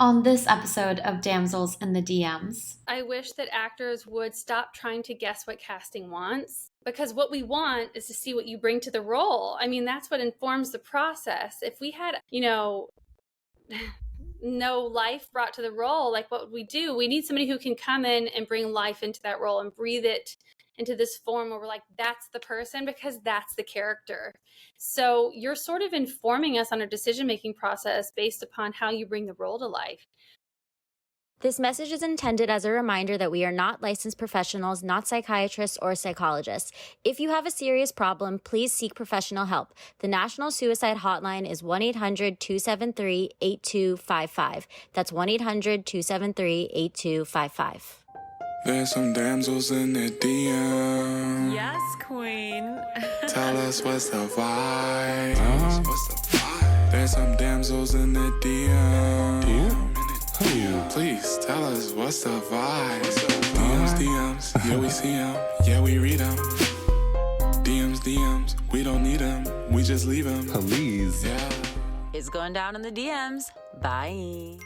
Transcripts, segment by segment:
On this episode of Damsels in the DMs. I wish that actors would stop trying to guess what casting wants, because what we want is to see what you bring to the role. I mean, that's what informs the process. If we had, no life brought to the role, like what would we do? We need somebody who can come in and bring life into that role and breathe it into this form where we're like, that's the person because that's the character. So you're sort of informing us on our decision-making process based upon how you bring the role to life. This message is intended as a reminder that we are not licensed professionals, not psychiatrists or psychologists. If you have a serious problem, please seek professional help. The National Suicide Hotline is 1-800-273-8255. That's 1-800-273-8255. There's some damsels in the DM. Yes, queen. Tell us what's the vibe. There's some damsels in the DM. Please tell us what's the vibe. DMs, yeah we see them, yeah we read them. DMs, we don't need them, we just leave them. Please. Yeah. It's going down in the DMs. Bye.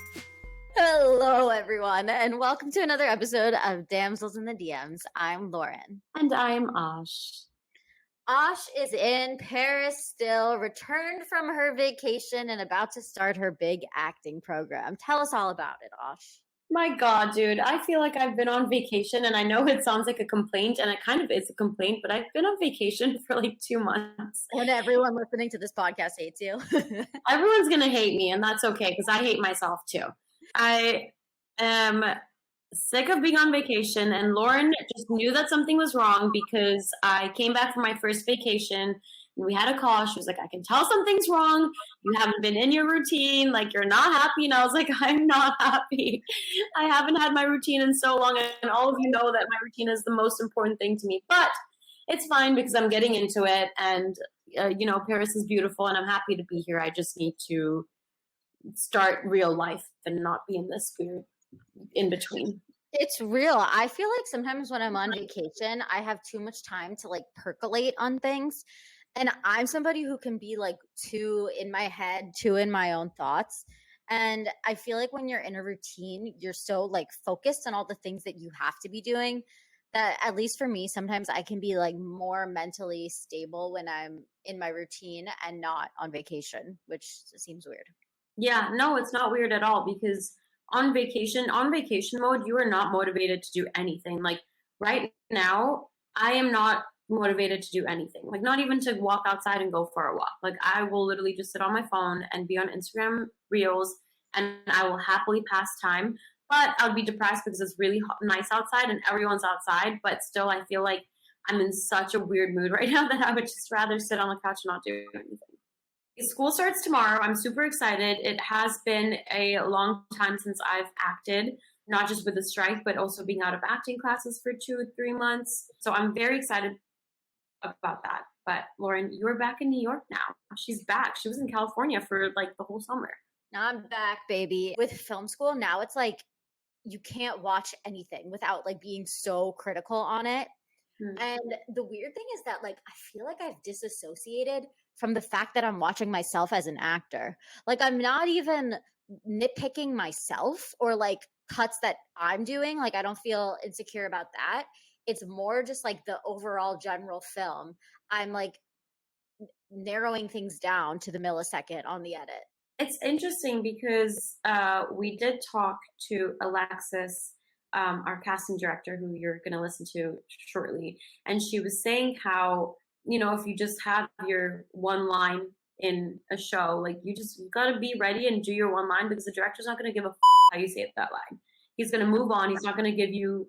Hello, everyone, and welcome to another episode of Damsels in the DMs. I'm Lauren. And I'm Ash. Ash is in Paris still, returned from her vacation and about to start her big acting program. Tell us all about it, Ash. My God, dude, I feel like I've been on vacation, and I know it sounds like a complaint, and it kind of is a complaint, but I've been on vacation for like 2 months. And everyone listening to this podcast hates you. Everyone's going to hate me, and that's okay, because I hate myself too. I am sick of being on vacation, and Lauren just knew that something was wrong because I came back from my first vacation and we had a call. She was like, I can tell something's wrong. You haven't been in your routine. Like, you're not happy. And I was like, I'm not happy. I haven't had my routine in so long. And all of you know that my routine is the most important thing to me. But it's fine because I'm getting into it. And, Paris is beautiful and I'm happy to be here. I just need to start real life and not be in this weird in between. It's real. I feel like sometimes when I'm on vacation, I have too much time to like percolate on things. And I'm somebody who can be like too in my head, too in my own thoughts. And I feel like when you're in a routine, you're so like focused on all the things that you have to be doing that, at least for me, sometimes I can be like more mentally stable when I'm in my routine and not on vacation, which seems weird. Yeah, no, it's not weird at all because on vacation mode, you are not motivated to do anything. Like right now, I am not motivated to do anything. Like not even to walk outside and go for a walk. Like I will literally just sit on my phone and be on Instagram Reels and I will happily pass time. But I'll be depressed because it's really nice outside and everyone's outside. But still, I feel like I'm in such a weird mood right now that I would just rather sit on the couch and not do anything. School starts tomorrow. I'm super excited. It has been a long time since I've acted, not just with the strike, but also being out of acting classes for 2 or 3 months. So I'm very excited about that. But Lauren, you're back in New York now. She's back. She was in California for like the whole summer. Now I'm back, baby. With film school, now it's like you can't watch anything without like being so critical on it. And the weird thing is that like I feel like I've disassociated from the fact that I'm watching myself as an actor. Like I'm not even nitpicking myself or like cuts that I'm doing. Like I don't feel insecure about that. It's more just like the overall general film. I'm like narrowing things down to the millisecond on the edit. It's interesting because we did talk to Alexis, our casting director, who you're going to listen to shortly. And she was saying how, if you just have your one line in a show, like you got to be ready and do your one line because the director's not going to give a how you say it that line. He's going to move on. He's not going to give you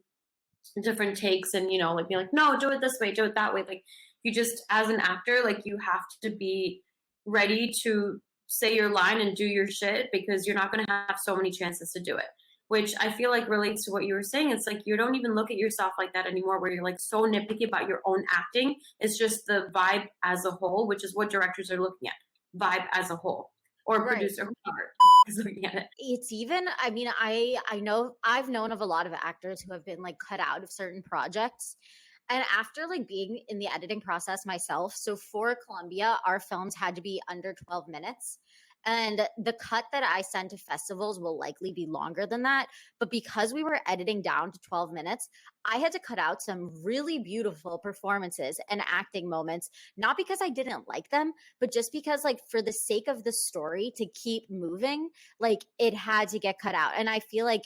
different takes and, like be like, no, do it this way, do it that way. Like you just, as an actor, like you have to be ready to say your line and do your shit because you're not going to have so many chances to do it. Which I feel like relates to what you were saying. It's like you don't even look at yourself like that anymore where you're like so nitpicky about your own acting. It's just the vibe as a whole, which is what directors are looking at. Vibe as a whole. Or Right. producer, whoever is looking at it. It's even, I mean, I know I've known of a lot of actors who have been like cut out of certain projects. And after like being in the editing process myself, so for Columbia, our films had to be under 12 minutes. And the cut that I send to festivals will likely be longer than that. But because we were editing down to 12 minutes, I had to cut out some really beautiful performances and acting moments, not because I didn't like them, but just because, like, for the sake of the story to keep moving, like, it had to get cut out. And I feel like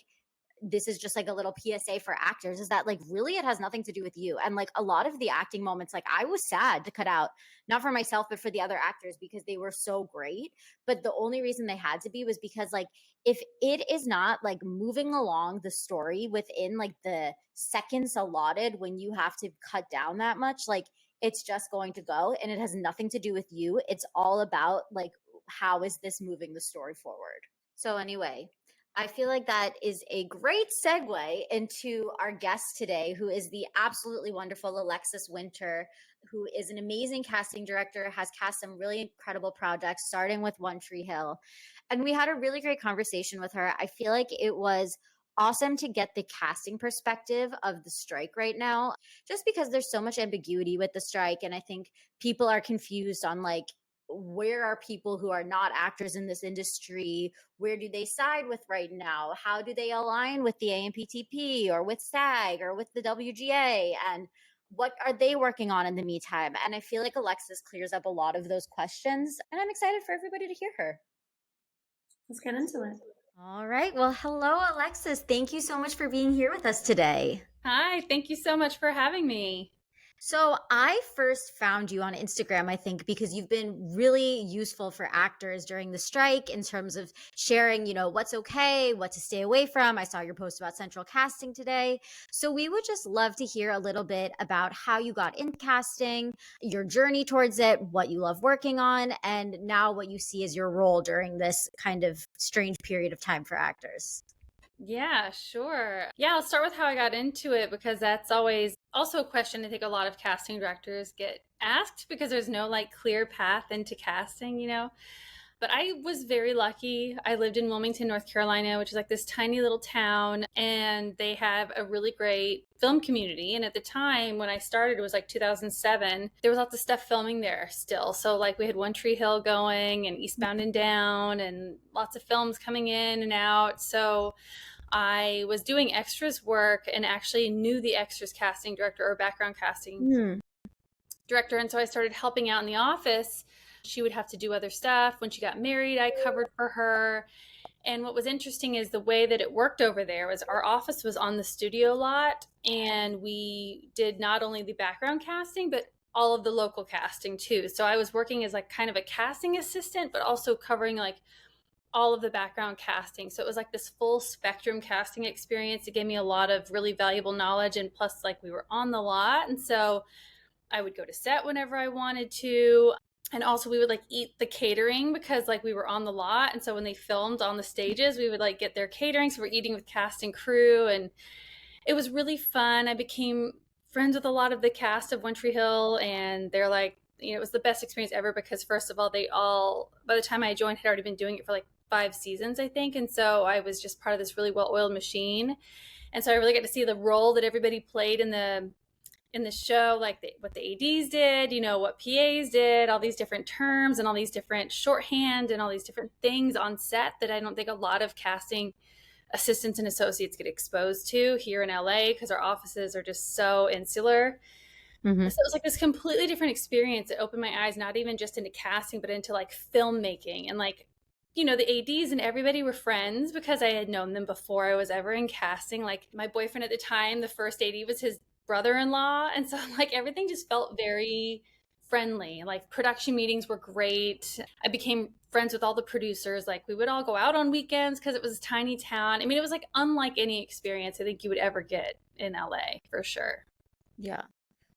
this is just like a little PSA for actors, is that like really it has nothing to do with you. And like a lot of the acting moments, like I was sad to cut out, not for myself, but for the other actors because they were so great. But the only reason they had to be was because like if it is not like moving along the story within like the seconds allotted when you have to cut down that much, like it's just going to go and it has nothing to do with you. It's all about like, how is this moving the story forward? So anyway, I feel like that is a great segue into our guest today, who is the absolutely wonderful Alexis Winter, who is an amazing casting director, has cast some really incredible projects, starting with One Tree Hill. And we had a really great conversation with her. I feel like it was awesome to get the casting perspective of the strike right now, just because there's so much ambiguity with the strike. And I think people are confused on like, where are people who are not actors in this industry? Where do they side with right now? How do they align with the AMPTP or with SAG or with the WGA? And what are they working on in the meantime? And I feel like Alexis clears up a lot of those questions, and I'm excited for everybody to hear her. Let's get into it. All right. Well, hello, Alexis. Thank you so much for being here with us today. Hi, thank you so much for having me. So I first found you on Instagram, I think, because you've been really useful for actors during the strike in terms of sharing, you know, what's okay, what to stay away from. I saw your post about central casting today. So we would just love to hear a little bit about how you got into casting, your journey towards it, what you love working on, and now what you see as your role during this kind of strange period of time for actors. Yeah, sure. Yeah, I'll start with how I got into it because that's always also a question I think a lot of casting directors get asked because there's no like clear path into casting, you know. But I was very lucky. I lived in Wilmington, North Carolina, which is like this tiny little town, and they have a really great film community. And at the time when I started, it was like 2007. There was lots of stuff filming there still. So like we had One Tree Hill going and Eastbound and Down and lots of films coming in and out. So I was doing extras work and actually knew the extras casting director or background casting director. And so I started helping out in the office. She would have to do other stuff. When she got married, I covered for her. And what was interesting is the way that it worked over there was our office was on the studio lot, and we did not only the background casting, but all of the local casting too. So I was working as like kind of a casting assistant, but also covering like all of the background casting. So it was like this full spectrum casting experience. It gave me a lot of really valuable knowledge. And plus like we were on the lot. And so I would go to set whenever I wanted to. And also we would like eat the catering because like we were on the lot. And so when they filmed on the stages, we would like get their catering. So we're eating with cast and crew, and it was really fun. I became friends with a lot of the cast of One Tree Hill, and they're like, you know, it was the best experience ever because first of all, they all, by the time I joined, had already been doing it for like 5 seasons, I think. And so I was just part of this really well-oiled machine. And so I really got to see the role that everybody played in the show, like what the ADs did, you know, what PAs did, all these different terms and all these different shorthand and all these different things on set that I don't think a lot of casting assistants and associates get exposed to here in LA because our offices are just so insular. So it was like this completely different experience. It opened my eyes, not even just into casting, but into like filmmaking. And like, you know, the ADs and everybody were friends because I had known them before I was ever in casting. Like my boyfriend at the time, the first AD was his brother-in-law. And so like everything just felt very friendly. Like production meetings were great. I became friends with all the producers. Like we would all go out on weekends because it was a tiny town. I mean, it was like unlike any experience I think you would ever get in LA for sure. Yeah.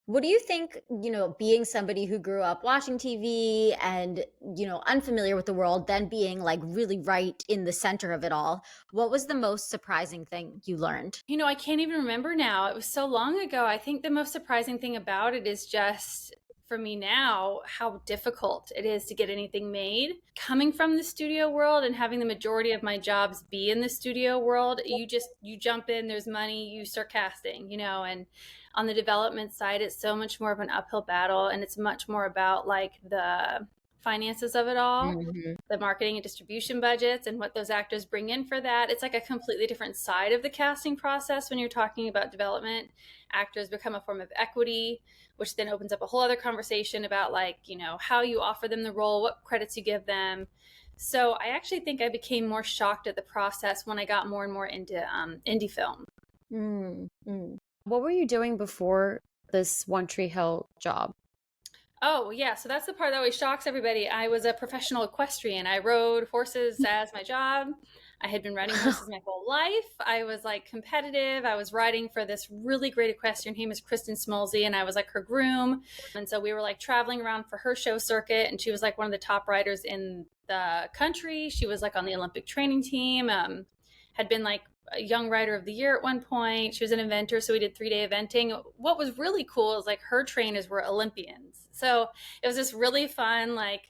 What do you think, you know, being somebody who grew up watching TV and, you know, unfamiliar with the world, then being like really right in the center of it all, what was the most surprising thing you learned? You know, I can't even remember now. It was so long ago. I think the most surprising thing about it is just for me now, how difficult it is to get anything made. Coming from the studio world and having the majority of my jobs be in the studio world, you jump in, there's money, you start casting, you know, and on the development side, it's so much more of an uphill battle, and it's much more about like the finances of it all, Mm-hmm. the marketing and distribution budgets and what those actors bring in for that. It's like a completely different side of the casting process when you're talking about development. Actors become a form of equity, which then opens up a whole other conversation about like, you know, how you offer them the role, what credits you give them. So I actually think I became more shocked at the process when I got more and more into indie film. Mm-hmm. What were you doing before this One Tree Hill job? Oh, yeah. So that's the part that always shocks everybody. I was a professional equestrian. I rode horses as my job. I had been riding horses my whole life. I was like competitive. I was riding for this really great equestrian. Her name is Kristen Smolsey, and I was like her groom. And so we were like traveling around for her show circuit, and she was like one of the top riders in the country. She was like on the Olympic training team, had been like a young rider of the year at one point. She was an eventer, so we did 3-day eventing. What was really cool is like her trainers were Olympians. So it was this really fun like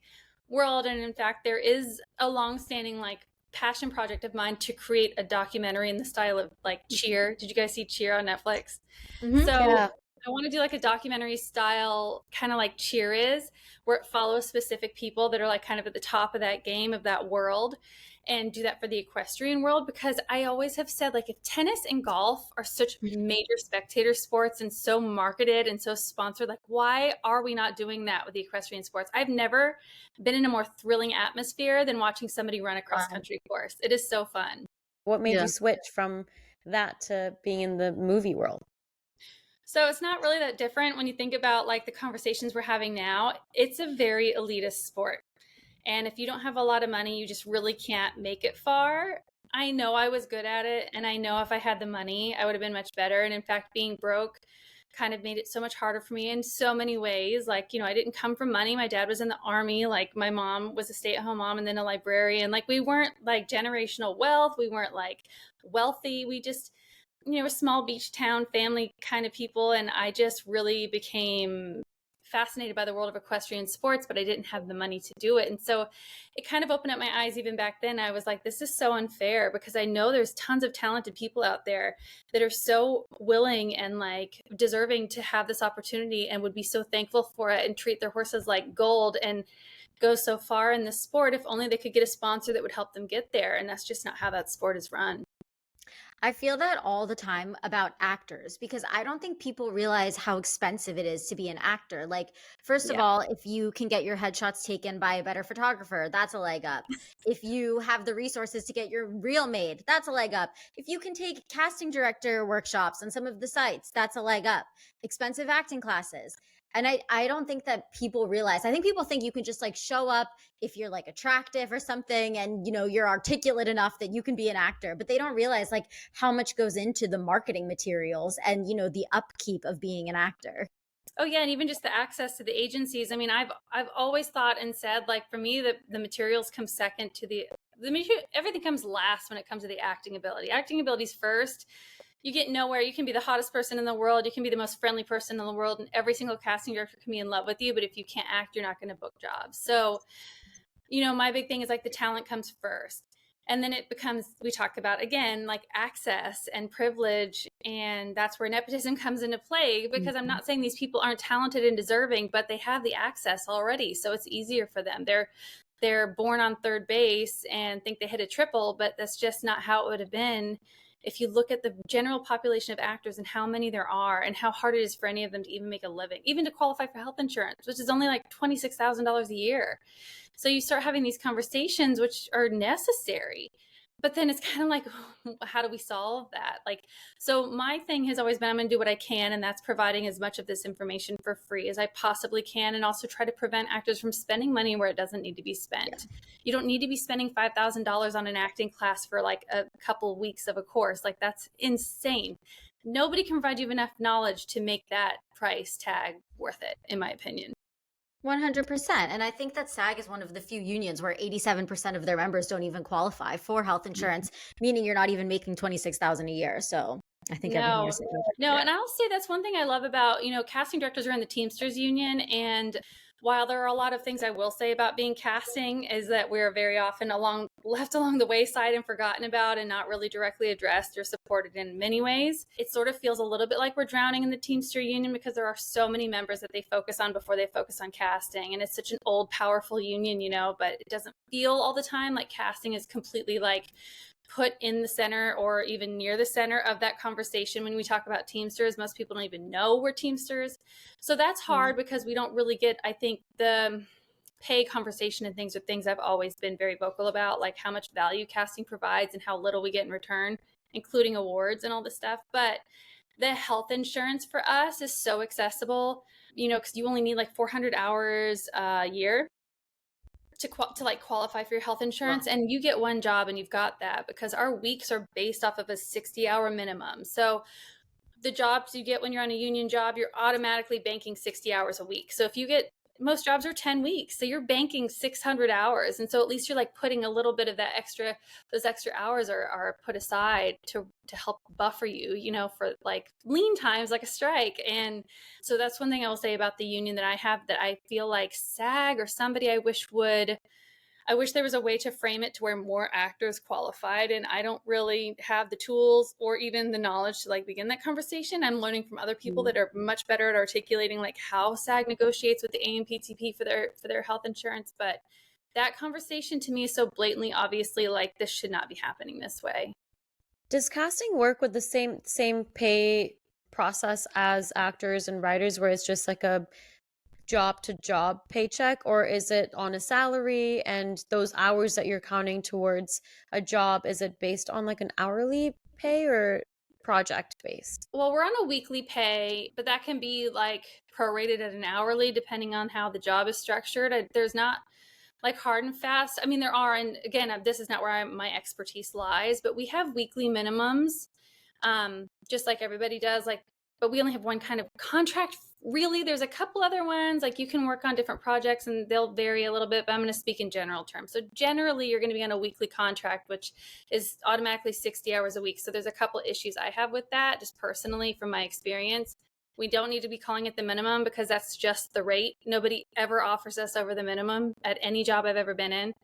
world. And in fact, there is a long-standing like passion project of mine to create a documentary in the style of like Cheer. Did you guys see Cheer on Netflix? Mm-hmm. So Yeah. I want to do like a documentary style, kind of like Cheer is, where it follows specific people that are like kind of at the top of that game, of that world, and do that for the equestrian world. Because I always have said, like, if tennis and golf are such major spectator sports and so marketed and so sponsored, like, why are we not doing that with the equestrian sports? I've never been in a more thrilling atmosphere than watching somebody run a cross country course. It is so fun. What made Yeah. you switch from that to being in the movie world? So it's not really that different when you think about like the conversations we're having now. It's a very elitist sport. And if you don't have a lot of money, you just really can't make it far. I know I was good at it, and I know if I had the money, I would have been much better. And in fact, being broke kind of made it so much harder for me in so many ways. Like, you know, I didn't come from money. My dad was in the Army. Like, my mom was a stay-at-home mom and then a librarian. Like, we weren't like generational wealth. We weren't like wealthy. We just, you know, a small beach town family kind of people. And I just really became fascinated by the world of equestrian sports, but I didn't have the money to do it. And so it kind of opened up my eyes even back then. I was like, this is so unfair, because I know there's tons of talented people out there that are so willing and like deserving to have this opportunity and would be so thankful for it and treat their horses like gold and go so far in the sport if only they could get a sponsor that would help them get there. And that's just not how that sport is run. I feel that all the time about actors, because I don't think people realize how expensive it is to be an actor. Like, first of all, if you can get your headshots taken by a better photographer, that's a leg up. If you have the resources to get your reel made, that's a leg up. If you can take casting director workshops on some of the sites, that's a leg up. Expensive acting classes. And I don't think that people realize. I think people think you can just like show up if you're like attractive or something and, you know, you're articulate enough that you can be an actor, but they don't realize like how much goes into the marketing materials and, you know, the upkeep of being an actor. Oh yeah, and even just the access to the agencies. I mean, I've always thought and said, like, for me, the materials come second to the everything comes last when it comes to the acting ability. Acting ability's first. You get nowhere. You can be the hottest person in the world. You can be the most friendly person in the world, and every single casting director can be in love with you. But if you can't act, you're not going to book jobs. So, you know, my big thing is like the talent comes first. And then it becomes, we talk about again, like access and privilege. And that's where nepotism comes into play, because I'm not saying these people aren't talented and deserving, but they have the access already. So it's easier for them. They're born on third base and think they hit a triple, but that's just not how it would have been if you look at the general population of actors and how many there are and how hard it is for any of them to even make a living, even to qualify for health insurance, which is only like $26,000 a year. So you start having these conversations, which are necessary. But then it's kind of like, how do we solve that? Like, so my thing has always been, I'm going to do what I can. And that's providing as much of this information for free as I possibly can. And also try to prevent actors from spending money where it doesn't need to be spent. Yeah. You don't need to be spending $5,000 on an acting class for like a couple of weeks of a course. Like, that's insane. Nobody can provide you enough knowledge to make that price tag worth it, in my opinion. 100%. And I think that SAG is one of the few unions where 87% of their members don't even qualify for health insurance, meaning you're not even making $26,000 a year. So I think everything you're saying. No, and I'll say that's one thing I love about, you know, casting directors are in the Teamsters union, and while there are a lot of things I will say about being casting, is that we're very often left along the wayside and forgotten about and not really directly addressed or supported in many ways. It sort of feels a little bit like we're drowning in the Teamster union because there are so many members that they focus on before they focus on casting. And it's such an old, powerful union, but it doesn't feel all the time like casting is completely like put in the center or even near the center of that conversation. When we talk about Teamsters, most people don't even know we're Teamsters. So that's hard because we don't really get, I think, the pay conversation and things are things I've always been very vocal about, like how much value casting provides and how little we get in return, including awards and all this stuff. But the health insurance for us is so accessible, because you only need like 400 hours a year to like qualify for your health insurance. Wow. And you get one job and you've got that, because our weeks are based off of a 60-hour minimum. So the jobs you get when you're on a union job, you're automatically banking 60 hours a week. So if you get, most jobs are 10 weeks. So you're banking 600 hours. And so at least you're like putting a little bit of that those extra hours are put aside to help buffer you, for like lean times, like a strike. And so that's one thing I will say about the union that I have, that I feel like SAG or somebody I wish there was a way to frame it to where more actors qualified. And I don't really have the tools or even the knowledge to like begin that conversation. I'm learning from other people that are much better at articulating like how SAG negotiates with the AMPTP for their health insurance. But that conversation to me is so blatantly, obviously, like this should not be happening this way. Does casting work with the same pay process as actors and writers, where it's just like a job to job paycheck, or is it on a salary, and those hours that you're counting towards a job, is it based on like an hourly pay or project based? Well, we're on a weekly pay, but that can be like prorated at an hourly depending on how the job is structured. There's not like hard and fast. I mean, there are, and again, this is not where my expertise lies, but we have weekly minimums, just like everybody does, but we only have one kind of contract. Really, there's a couple other ones, like you can work on different projects and they'll vary a little bit, but I'm going to speak in general terms. So generally, you're going to be on a weekly contract, which is automatically 60 hours a week. So there's a couple issues I have with that, just personally from my experience. We don't need to be calling it the minimum because that's just the rate. Nobody ever offers us over the minimum at any job I've ever been in.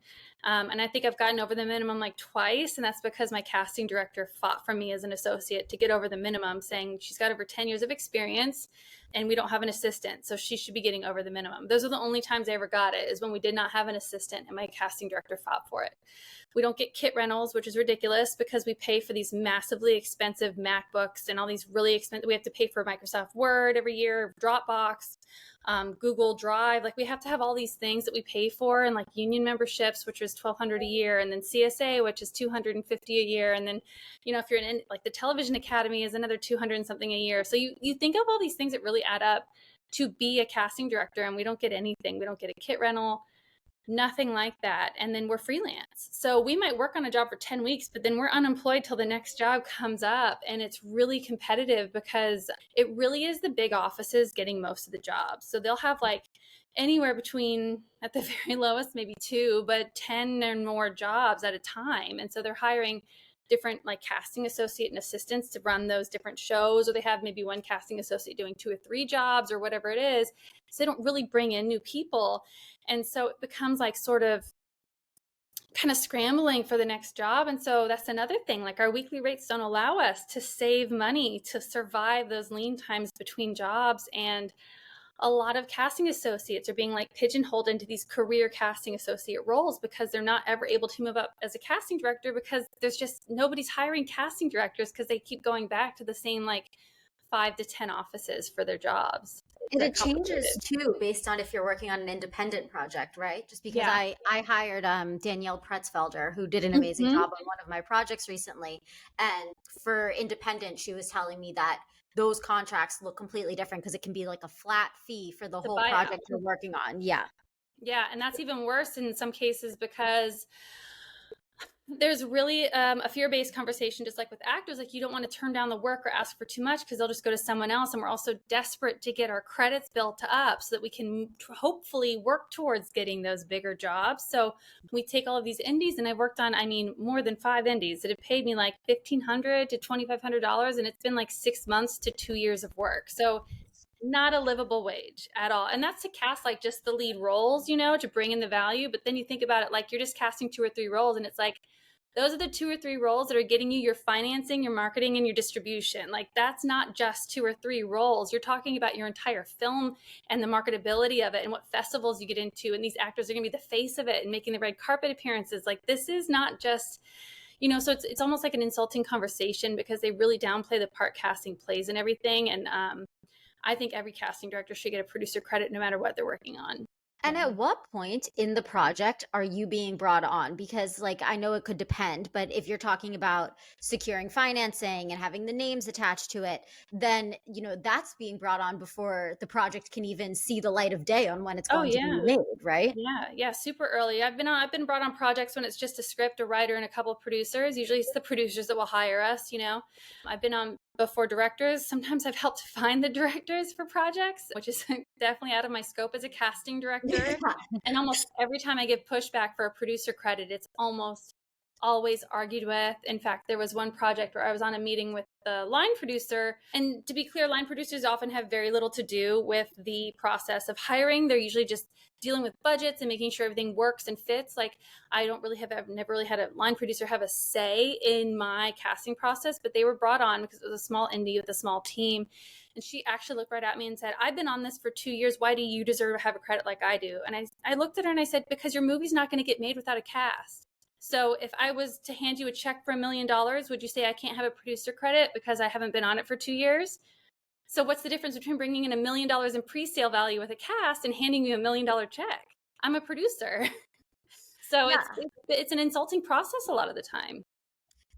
And I think I've gotten over the minimum like twice. And that's because my casting director fought for me as an associate to get over the minimum, saying she's got over 10 years of experience and we don't have an assistant, so she should be getting over the minimum. Those are the only times I ever got it, is when we did not have an assistant and my casting director fought for it. We don't get kit rentals, which is ridiculous because we pay for these massively expensive MacBooks and all these really expensive, we have to pay for Microsoft Word every year, Dropbox, Google Drive. Like we have to have all these things that we pay for, and like union memberships, which is $1,200 a year, and then CSA, which is $250 a year. And then, if you're in like the Television Academy is another 200 and something a year. So you think of all these things that really add up to be a casting director, and we don't get anything. We don't get a kit rental, nothing like that. And then we're freelance. So we might work on a job for 10 weeks, but then we're unemployed till the next job comes up. And it's really competitive because it really is the big offices getting most of the jobs. So they'll have like anywhere between, at the very lowest, maybe 2, but 10 and more jobs at a time. And so they're hiring different like casting associate and assistants to run those different shows, or they have maybe one casting associate doing 2 or 3 jobs or whatever it is. So they don't really bring in new people. And so it becomes like sort of kind of scrambling for the next job. And so that's another thing, like our weekly rates don't allow us to save money to survive those lean times between jobs. And a lot of casting associates are being like pigeonholed into these career casting associate roles because they're not ever able to move up as a casting director, because there's just nobody's hiring casting directors because they keep going back to the same like 5 to 10 offices for their jobs. And it changes too based on if you're working on an independent project, right? Just because I hired Danielle Pretzfelder, who did an amazing job on one of my projects recently. And for independent, she was telling me that those contracts look completely different because it can be like a flat fee for the whole project you're working on. Yeah. Yeah. And that's even worse in some cases because there's really a fear-based conversation, just like with actors. Like you don't want to turn down the work or ask for too much because they'll just go to someone else. And we're also desperate to get our credits built up so that we can hopefully work towards getting those bigger jobs. So we take all of these indies, and I've worked on, more than 5 indies that have paid me like $1,500 to $2,500. And it's been like 6 months to 2 years of work. So not a livable wage at all. And that's to cast like just the lead roles, you know, to bring in the value. But then you think about it like you're just casting 2 or 3 roles, and it's like those are the 2 or 3 roles that are getting you your financing, your marketing, and your distribution. Like that's not just 2 or 3 roles. You're talking about your entire film and the marketability of it and what festivals you get into. And these actors are going to be the face of it and making the red carpet appearances. Like this is not just, you know, so it's almost like an insulting conversation because they really downplay the part casting plays and everything. And I think every casting director should get a producer credit no matter what they're working on. And at what point in the project are you being brought on? Because, like, I know it could depend, but if you're talking about securing financing and having the names attached to it, then, you know, that's being brought on before the project can even see the light of day on when it's going to be made, right? Yeah, super early. I've been brought on projects when it's just a script, a writer, and a couple of producers. Usually it's the producers that will hire us, you know. I've been on before directors. Sometimes I've helped find the directors for projects, which is definitely out of my scope as a casting director. And almost every time I give pushback for a producer credit, it's almost always argued with. In fact, there was one project where I was on a meeting with the line producer. And to be clear, line producers often have very little to do with the process of hiring. They're usually just dealing with budgets and making sure everything works and fits. Like I've never really had a line producer have a say in my casting process, but they were brought on because it was a small indie with a small team. And she actually looked right at me and said, I've been on this for 2 years. Why do you deserve to have a credit like I do? And I looked at her and I said, because your movie's not going to get made without a cast. So if I was to hand you a check for $1 million, would you say I can't have a producer credit because I haven't been on it for 2 years? So what's the difference between bringing in $1 million in pre-sale value with a cast and handing you $1 million check? I'm a producer. So Yeah. it's an insulting process a lot of the time.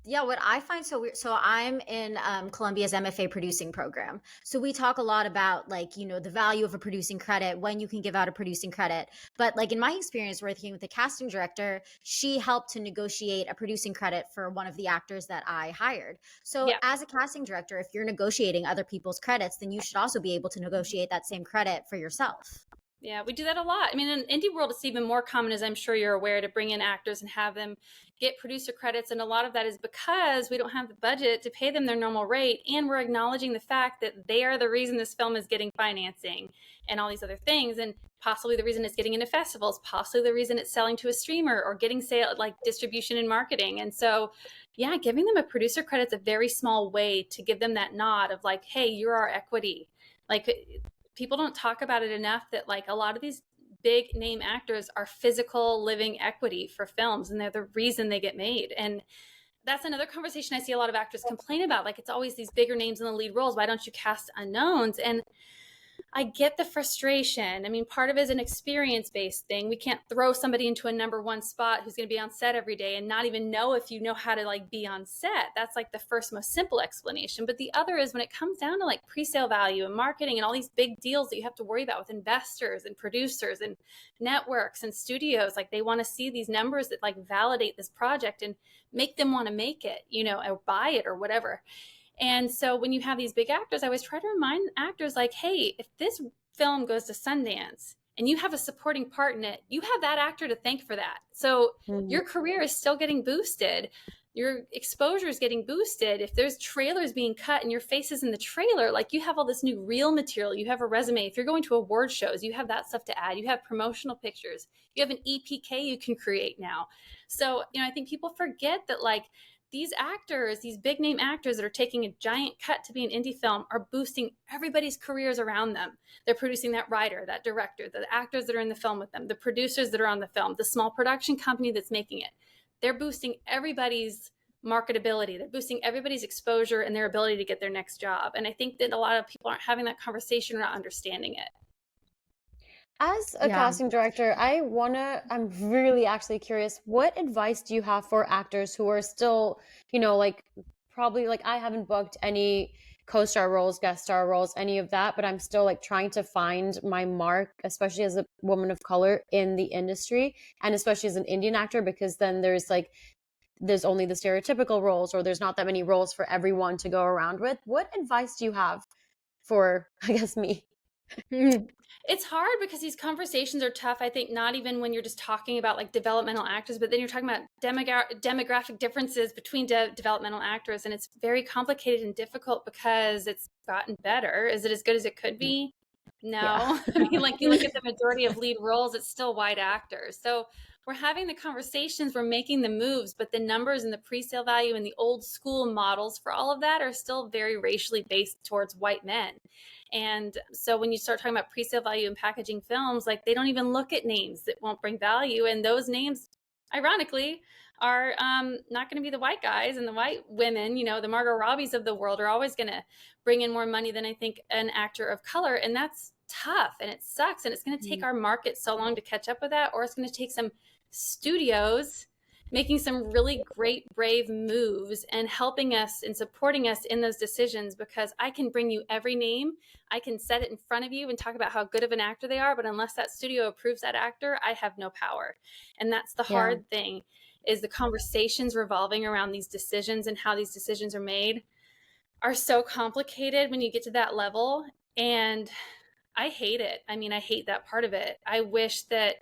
Yeah, what I find so weird. So I'm in Columbia's MFA producing program. So we talk a lot about like, you know, the value of a producing credit, when you can give out a producing credit. But like in my experience working with the casting director, she helped to negotiate a producing credit for one of the actors that I hired. So as a casting director, if you're negotiating other people's credits, then you should also be able to negotiate that same credit for yourself. Yeah, we do that a lot. I mean, in indie world, it's even more common, as I'm sure you're aware, to bring in actors and have them get producer credits. And a lot of that is because we don't have the budget to pay them their normal rate. And we're acknowledging the fact that they are the reason this film is getting financing and all these other things. And possibly the reason it's getting into festivals, possibly the reason it's selling to a streamer or getting sale, like distribution and marketing. And so, yeah, giving them a producer credit's a very small way to give them that nod of like, hey, you're our equity. Like, people don't talk about it enough that like a lot of these big name actors are physical living equity for films, and they're the reason they get made. And that's another conversation I see a lot of actors complain about. Like, it's always these bigger names in the lead roles. Why don't you cast unknowns? And I get the frustration. I mean, part of it is an experience-based thing. We can't throw somebody into a number one spot who's going to be on set every day and not even know if you know how to like be on set. That's like the first most simple explanation. But the other is when it comes down to like pre-sale value and marketing and all these big deals that you have to worry about with investors and producers and networks and studios, like they want to see these numbers that like validate this project and make them want to make it, you know, or buy it or whatever. And so when you have these big actors, I always try to remind actors like, hey, if this film goes to Sundance and you have a supporting part in it, you have that actor to thank for that. So your career is still getting boosted. Your exposure is getting boosted. If there's trailers being cut and your face is in the trailer, like you have all this new reel material, you have a resume. If you're going to award shows, you have that stuff to add. You have promotional pictures. You have an EPK you can create now. So, you know, I think people forget that like, these actors, these big name actors that are taking a giant cut to be an indie film are boosting everybody's careers around them. They're producing that writer, that director, the actors that are in the film with them, the producers that are on the film, the small production company that's making it. They're boosting everybody's marketability. They're boosting everybody's exposure and their ability to get their next job. And I think that a lot of people aren't having that conversation or not understanding it. As a casting director, I'm really actually curious, what advice do you have for actors who are still, you know, like probably like I haven't booked any co-star roles, guest star roles, any of that, but I'm still like trying to find my mark, especially as a woman of color in the industry and especially as an Indian actor, because then there's only the stereotypical roles or there's not that many roles for everyone to go around with. What advice do you have for, I guess, me? It's hard because these conversations are tough. I think not even when you're just talking about like developmental actors, but then you're talking about demographic differences between developmental actors. And it's very complicated and difficult because it's gotten better. Is it as good as it could be? No. Yeah. I mean, like you look at the majority of lead roles, it's still white actors. So we're having the conversations, we're making the moves, but the numbers and the pre-sale value and the old school models for all of that are still very racially based towards white men. And so when you start talking about pre-sale value and packaging films, like they don't even look at names that won't bring value. And those names, ironically, are not going to be the white guys and the white women. You know, the Margot Robbies of the world are always going to bring in more money than I think an actor of color. And that's tough and it sucks. And it's going to take our market so long to catch up with that, or it's going to take some studios making some really great, brave moves and helping us and supporting us in those decisions, because I can bring you every name. I can set it in front of you and talk about how good of an actor they are. But unless that studio approves that actor, I have no power. And that's the hard thing, is the conversations revolving around these decisions and how these decisions are made are so complicated when you get to that level. And I hate it. I mean, I hate that part of it. I wish that,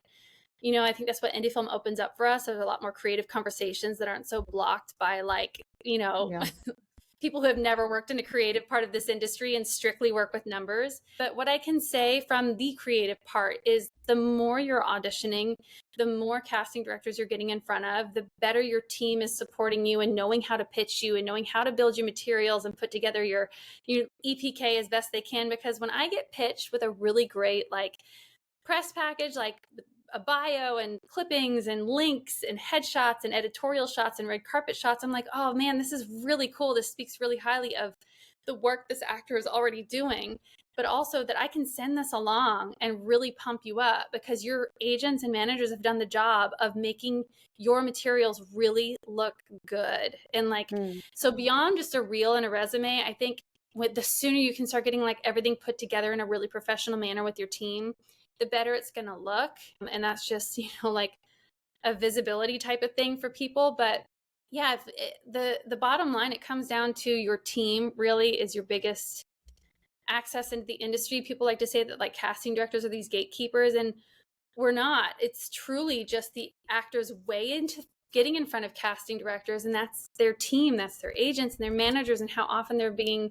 you know, I think that's what indie film opens up for us. There's a lot more creative conversations that aren't so blocked by like, you know, people who have never worked in a creative part of this industry and strictly work with numbers. But what I can say from the creative part is the more you're auditioning, the more casting directors you're getting in front of, the better your team is supporting you and knowing how to pitch you and knowing how to build your materials and put together your EPK as best they can. Because when I get pitched with a really great like press package, like a bio and clippings and links and headshots and editorial shots and red carpet shots, I'm like, oh man, this is really cool. This speaks really highly of the work this actor is already doing, but also that I can send this along and really pump you up because your agents and managers have done the job of making your materials really look good. And like, so beyond just a reel and a resume, I think the sooner you can start getting like everything put together in a really professional manner with your team, the better it's going to look. And that's just, you know, like a visibility type of thing for people. But yeah, the bottom line, it comes down to your team really is your biggest access into the industry. People like to say that like casting directors are these gatekeepers, and we're not. It's truly just the actors' way into getting in front of casting directors, and that's their team, that's their agents and their managers, and how often they're being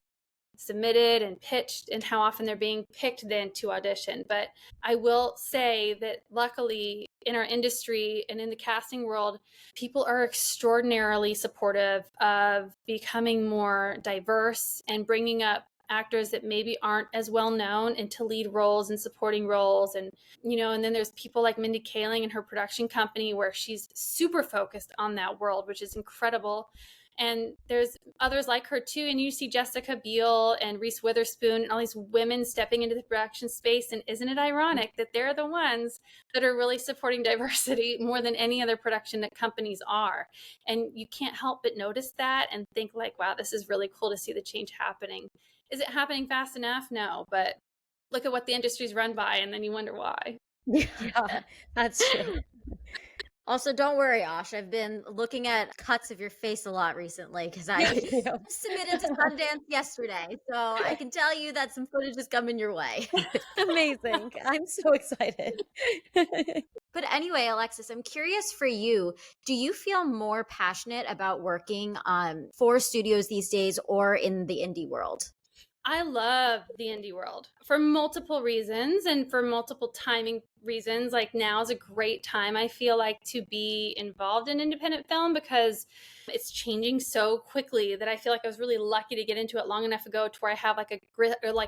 submitted and pitched and how often they're being picked then to audition. But I will say that luckily in our industry and in the casting world, people are extraordinarily supportive of becoming more diverse and bringing up actors that maybe aren't as well known into lead roles and supporting roles. And, you know, and then there's people like Mindy Kaling and her production company where she's super focused on that world, which is incredible. And there's others like her too. And you see Jessica Biel and Reese Witherspoon and all these women stepping into the production space. And isn't it ironic that they're the ones that are really supporting diversity more than any other production that companies are? And you can't help but notice that and think like, wow, this is really cool to see the change happening. Is it happening fast enough? No, but look at what the industry's run by, and then you wonder why. Yeah, that's true. Also, don't worry, Ash. I've been looking at cuts of your face a lot recently because I submitted to Sundance yesterday. So I can tell you that some footage is coming your way. Amazing. I'm so excited. But anyway, Alexis, I'm curious for you. Do you feel more passionate about working for studios these days or in the indie world? I love the indie world for multiple reasons and for multiple timing reasons. Like now is a great time, I feel like, to be involved in independent film because it's changing so quickly that I feel like I was really lucky to get into it long enough ago to where I have like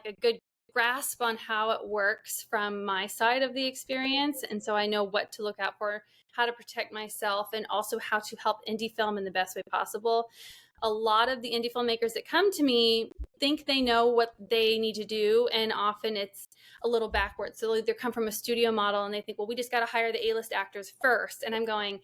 a good grasp on how it works from my side of the experience. And so I know what to look out for, how to protect myself, and also how to help indie film in the best way possible. A lot of the indie filmmakers that come to me think they know what they need to do, and often it's a little backwards. So they'll either come from a studio model and they think, well, we just got to hire the A-list actors first. And I'm going,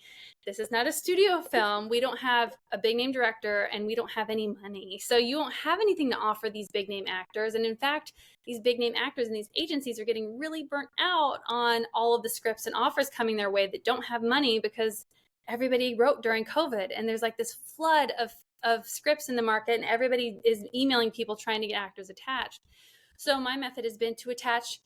this is not a studio film. We don't have a big name director and we don't have any money. So you won't have anything to offer these big name actors. And in fact, these big name actors and these agencies are getting really burnt out on all of the scripts and offers coming their way that don't have money because everybody wrote during COVID. And there's like this flood of scripts in the market and everybody is emailing people trying to get actors attached. So my method has been to attach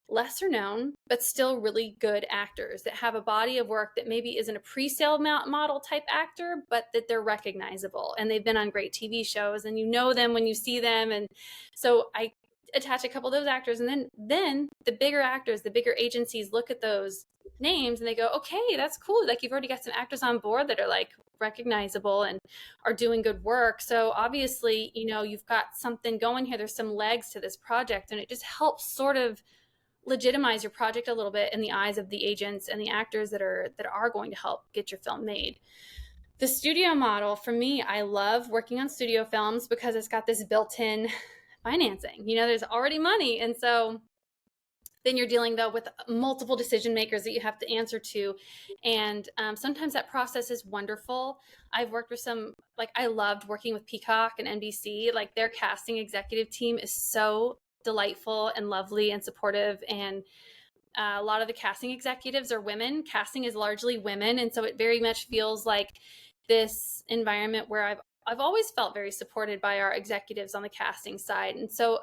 lesser known, but still really good actors that have a body of work that maybe isn't a pre-sale model type actor, but that they're recognizable and they've been on great TV shows and you know them when you see them. And so I attach a couple of those actors, and then the bigger actors, the bigger agencies look at those names and they go, okay, that's cool. Like, you've already got some actors on board that are like recognizable and are doing good work. So obviously, you know, you've got something going here. There's some legs to this project, and it just helps sort of legitimize your project a little bit in the eyes of the agents and the actors that are going to help get your film made. The studio model, for me, I love working on studio films because it's got this built-in financing. You know, there's already money. And so then you're dealing, though, with multiple decision makers that you have to answer to. And sometimes that process is wonderful. I've worked with some, like, I loved working with Peacock and NBC. Like, their casting executive team is so delightful and lovely and supportive. And a lot of the casting executives are women. Casting is largely women. And so it very much feels like this environment where I've always felt very supported by our executives on the casting side. And so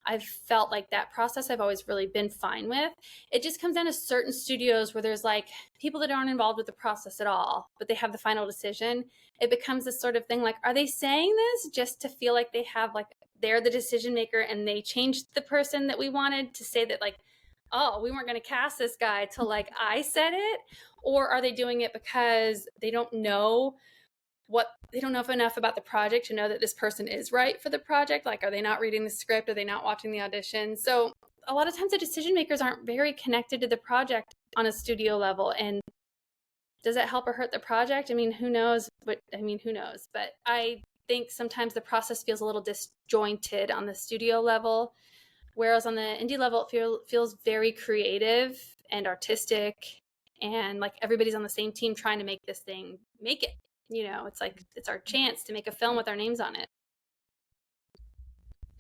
I've felt like that process I've always really been fine with. It just comes down to certain studios where there's like people that aren't involved with the process at all, but they have the final decision. It becomes this sort of thing like, are they saying this just to feel like they have, like, they're the decision maker and they changed the person that we wanted to say that, like, oh, we weren't going to cast this guy till like I said it? Or are they doing it because they don't know enough about the project to know that this person is right for the project? Like, are they not reading the script? Are they not watching the audition? So a lot of times the decision makers aren't very connected to the project on a studio level. And does that help or hurt the project? I mean, who knows? But I think sometimes the process feels a little disjointed on the studio level, whereas on the indie level, it feels very creative and artistic, and like everybody's on the same team trying to make this thing, make it. You know, it's like, it's our chance to make a film with our names on it.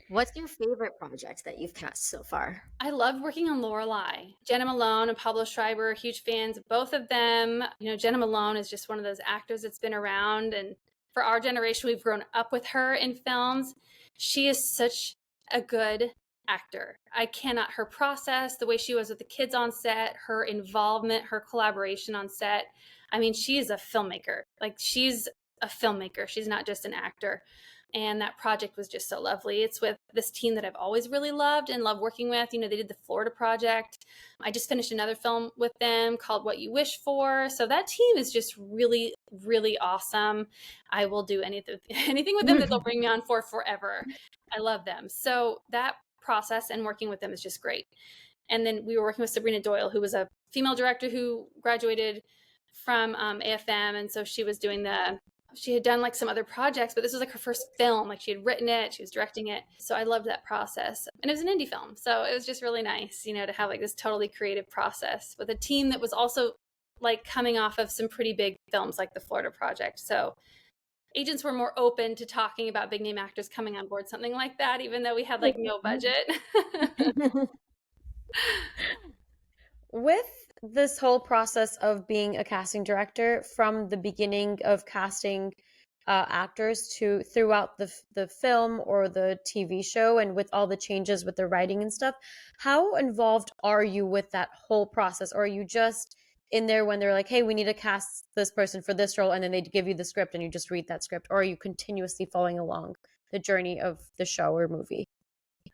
What's your favorite project that you've cast so far? I loved working on Lorelai. Jenna Malone and Pablo Schreiber, huge fans of both of them. You know, Jenna Malone is just one of those actors that's been around, and for our generation, we've grown up with her in films. She is such a good actor. Her process, the way she was with the kids on set, her involvement, her collaboration on set. I mean, she's a filmmaker. Like, she's a filmmaker. She's not just an actor. And that project was just so lovely. It's with this team that I've always really loved and loved working with. You know, they did the Florida Project. I just finished another film with them called What You Wish For. So that team is just really, really awesome. I will do anything with them that they'll bring me on for forever. I love them. So that process and working with them is just great. And then we were working with Sabrina Doyle, who was a female director who graduated from AFM. And so she was she had done like some other projects, but this was like her first film. Like, she had written it, she was directing it. So I loved that process. And it was an indie film. So it was just really nice, you know, to have like this totally creative process with a team that was also like coming off of some pretty big films like the Florida Project. So agents were more open to talking about big name actors coming on board something like that, even though we had like no budget. With this whole process of being a casting director, from the beginning of casting actors to throughout the film or the TV show, and with all the changes with the writing and stuff, how involved are you with that whole process? Or are you just in there when they're like, hey, we need to cast this person for this role, and then they give you the script and you just read that script? Or are you continuously following along the journey of the show or movie?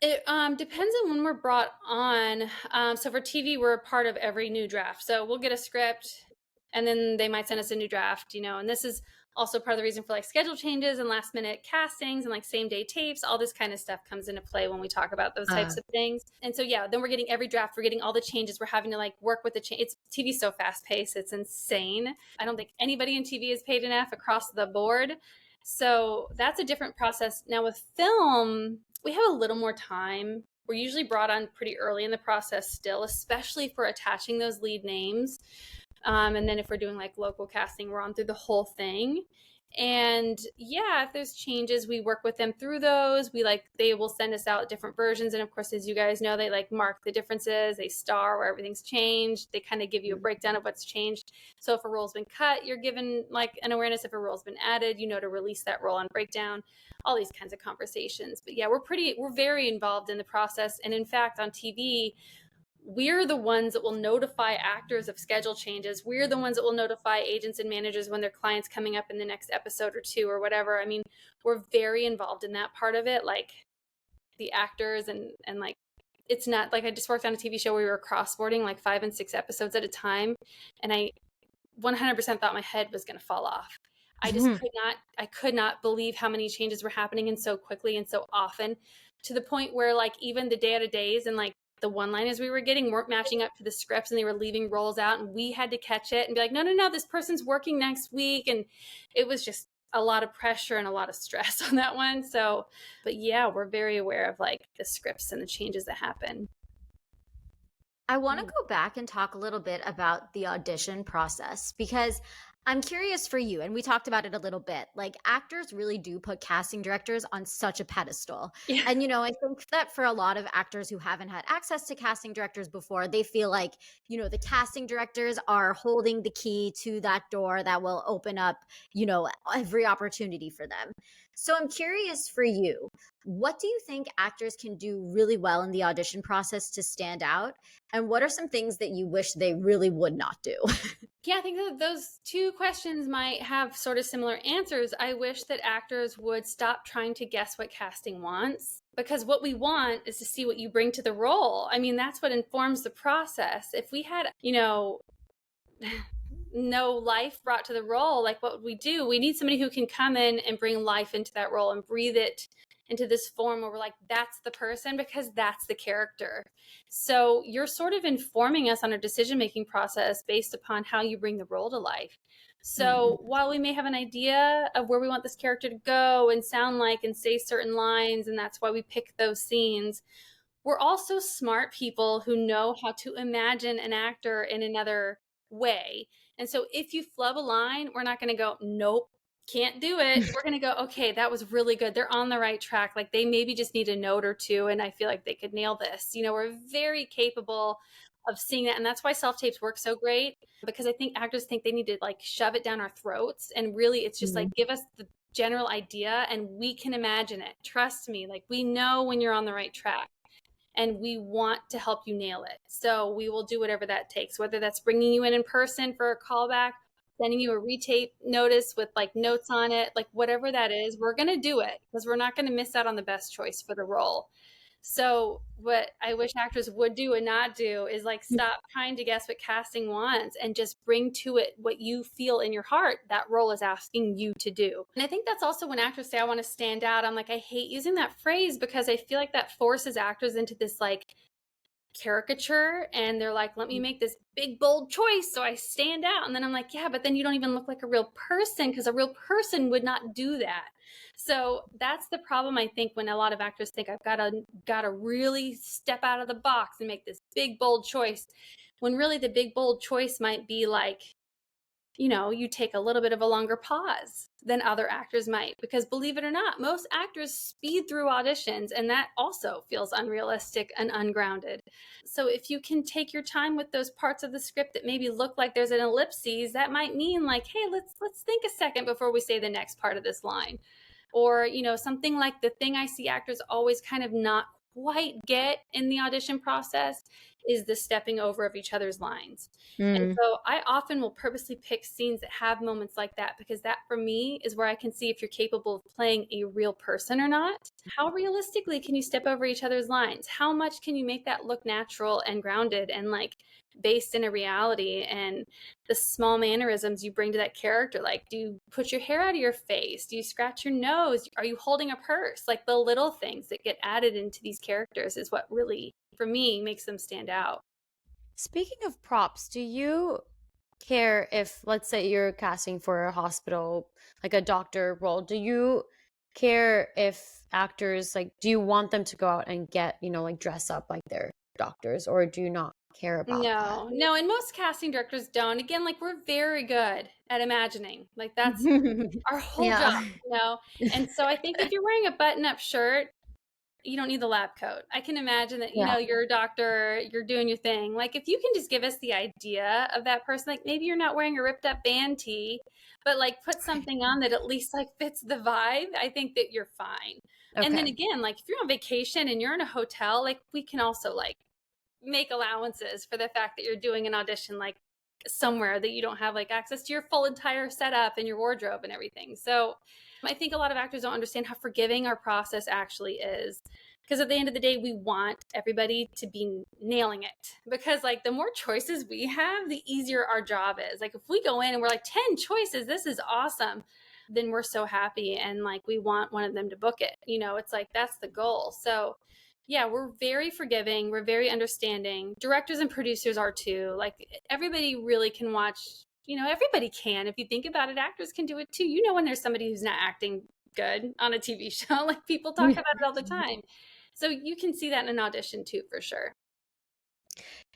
It depends on when we're brought on. So for TV, we're a part of every new draft. So we'll get a script and then they might send us a new draft, you know, and this is also part of the reason for like schedule changes and last minute castings and like same day tapes. All this kind of stuff comes into play when we talk about those types of things. And so, yeah, then we're getting every draft, we're getting all the changes. We're having to like work with the change. TV's so fast paced. It's insane. I don't think anybody in TV is paid enough across the board. So that's a different process. Now with film, we have a little more time. We're usually brought on pretty early in the process still, especially for attaching those lead names. And then if we're doing like local casting, we're on through the whole thing. And yeah, if there's changes, we work with them through those. They will send us out different versions. And of course, as you guys know, they mark the differences, they star where everything's changed. They kind of give you a breakdown of what's changed. So if a role's been cut, you're given an awareness. If a role's been added, to release that role on breakdown, all these kinds of conversations. But yeah, we're very involved in the process. And in fact, on TV, we're the ones that will notify actors of schedule changes. We're the ones that will notify agents and managers when their clients coming up in the next episode or two or whatever. I mean, we're very involved in that part of it, the actors and it's not I just worked on a TV show where we were crossboarding 5 and 6 episodes at a time, and I 100% thought my head was going to fall off. I just could not believe how many changes were happening and so quickly and so often, to the point where even the day-to-days and the one-liners we were getting weren't matching up to the scripts, and they were leaving roles out, and we had to catch it and be like, no, this person's working next week. And it was just a lot of pressure and a lot of stress on that one. So, but yeah, we're very aware of the scripts and the changes that happen. I want to go back and talk a little bit about the audition process, because I'm curious for you, and we talked about it a little bit, actors really do put casting directors on such a pedestal. Yeah. And, I think that for a lot of actors who haven't had access to casting directors before, they feel like, the casting directors are holding the key to that door that will open up, every opportunity for them. So I'm curious for you, what do you think actors can do really well in the audition process to stand out? And what are some things that you wish they really would not do? Yeah, I think that those two questions might have sort of similar answers. I wish that actors would stop trying to guess what casting wants, because what we want is to see what you bring to the role. I mean, that's what informs the process. If we had, no life brought to the role, what would we do? We need somebody who can come in and bring life into that role and breathe it into this form where we're that's the person, because that's the character. So you're sort of informing us on our decision-making process based upon how you bring the role to life. So while we may have an idea of where we want this character to go and sound like and say certain lines, and that's why we pick those scenes, we're also smart people who know how to imagine an actor in another way. And so if you flub a line, we're not going to go, nope, can't do it. We're going to go, okay, that was really good. They're on the right track. They maybe just need a note or two, and I feel like they could nail this. We're very capable of seeing that. And that's why self-tapes work so great, because I think actors think they need to shove it down our throats. And really, it's just give us the general idea and we can imagine it. Trust me, we know when you're on the right track. And we want to help you nail it. So we will do whatever that takes, whether that's bringing you in person for a callback, sending you a retape notice with notes on it, whatever that is, we're going to do it, because we're not going to miss out on the best choice for the role. So what I wish actors would do and not do is stop trying to guess what casting wants and just bring to it what you feel in your heart that role is asking you to do. And I think that's also when actors say, I want to stand out. I'm I hate using that phrase, because I feel like that forces actors into this caricature, and they're let me make this big bold choice so I stand out. And then I'm yeah, but then you don't even look like a real person, because a real person would not do that. So that's the problem, I think, when a lot of actors think I've got to really step out of the box and make this big bold choice, when really the big bold choice might be you take a little bit of a longer pause than other actors might, because believe it or not, most actors speed through auditions, and that also feels unrealistic and ungrounded. So if you can take your time with those parts of the script that maybe look like there's an ellipses, that might mean hey, let's think a second before we say the next part of this line. Or, something like the thing I see actors always kind of not quite get in the audition process is the stepping over of each other's lines. And so I often will purposely pick scenes that have moments like that, because that for me is where I can see if you're capable of playing a real person or not. How realistically can you step over each other's lines? How much can you make that look natural and grounded and based in a reality, and the small mannerisms you bring to that character? Do you put your hair out of your face? Do you scratch your nose? Are you holding a purse? The little things that get added into these characters is what really, for me, makes them stand out. Speaking of props, do you care if, let's say you're casting for a hospital, a doctor role, do you care if actors, do you want them to go out and get, dress up like they're doctors, or do you not care about No, and most casting directors don't. Again, like we're very good at imagining. Like that's that. our whole Yeah. job. And so I think if you're wearing a button-up shirt, you don't need the lab coat. I can imagine that, Yeah. you're a doctor, you're doing your thing. Like if you can just give us the idea of that person, like maybe you're not wearing a ripped up band tee, but like put something on that at least like fits the vibe, I think that you're fine. And then Okay. again, like if you're on vacation and you're in a hotel, like we can also like make allowances for the fact that you're doing an audition like somewhere that you don't have like access to your full entire setup and your wardrobe and everything. So I think a lot of actors don't understand how forgiving our process actually is. Because at the end of the day, we want everybody to be nailing it. Because like the more choices we have, the easier our job is. Like if we go in and we're like 10 choices, this is awesome, then we're so happy and like we want one of them to book it. It's like that's the goal. So yeah, we're very forgiving. We're very understanding. Directors and producers are too. Like everybody really can watch, everybody can. If you think about it, actors can do it too. When there's somebody who's not acting good on a TV show, like people talk about it all the time. So you can see that in an audition too, for sure.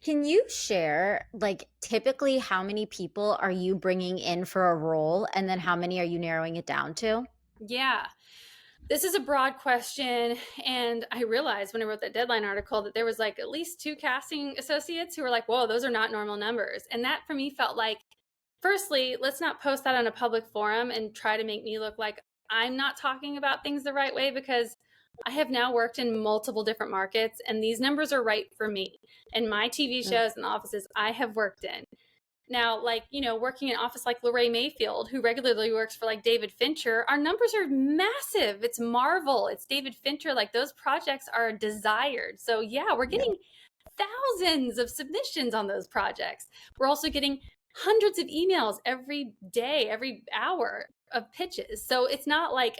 Can you share, like, typically how many people are you bringing in for a role, and then how many are you narrowing it down to? Yeah. This is a broad question. And I realized when I wrote that Deadline article that there was like at least 2 casting associates who were like, whoa, those are not normal numbers. And that for me felt like, firstly, let's not post that on a public forum and try to make me look like I'm not talking about things the right way, because I have now worked in multiple different markets and these numbers are right for me and my TV shows and offices I have worked in. Now, like, working in an office like Laray Mayfield, who regularly works for like David Fincher, our numbers are massive. It's Marvel, it's David Fincher. Like those projects are desired. So yeah, we're getting thousands of submissions on those projects. We're also getting hundreds of emails every day, every hour of pitches. So it's not like,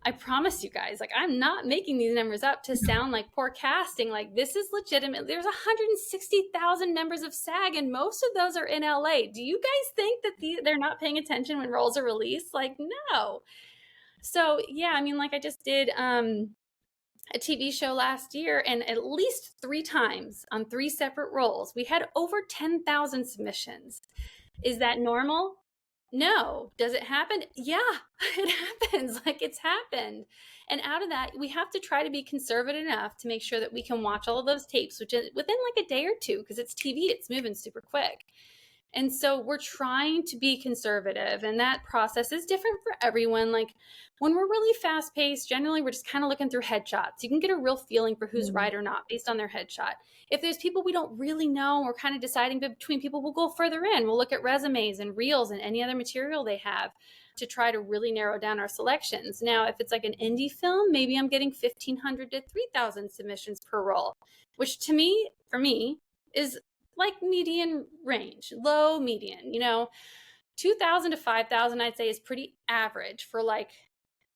I promise you guys, like I'm not making these numbers up to sound like poor casting. Like this is legitimate. There's 160,000 members of SAG and most of those are in LA. Do you guys think that they're not paying attention when roles are released? Like no. So yeah, I mean, like I just did a TV show last year and at least 3 times on 3 separate roles, we had over 10,000 submissions. Is that normal? No. Does it happen? Yeah, it happens. Like it's happened. And out of that, we have to try to be conservative enough to make sure that we can watch all of those tapes within like a day or 2, because it's TV, it's moving super quick. And so we're trying to be conservative, and that process is different for everyone. Like when we're really fast paced, generally we're just kind of looking through headshots. You can get a real feeling for who's right or not based on their headshot. If there's people we don't really know, we're kind of deciding between people, we'll go further in. We'll look at resumes and reels and any other material they have to try to really narrow down our selections. Now, if it's like an indie film, maybe I'm getting 1,500 to 3,000 submissions per role, which for me, is like median range, low median, 2,000 to 5,000, I'd say is pretty average for like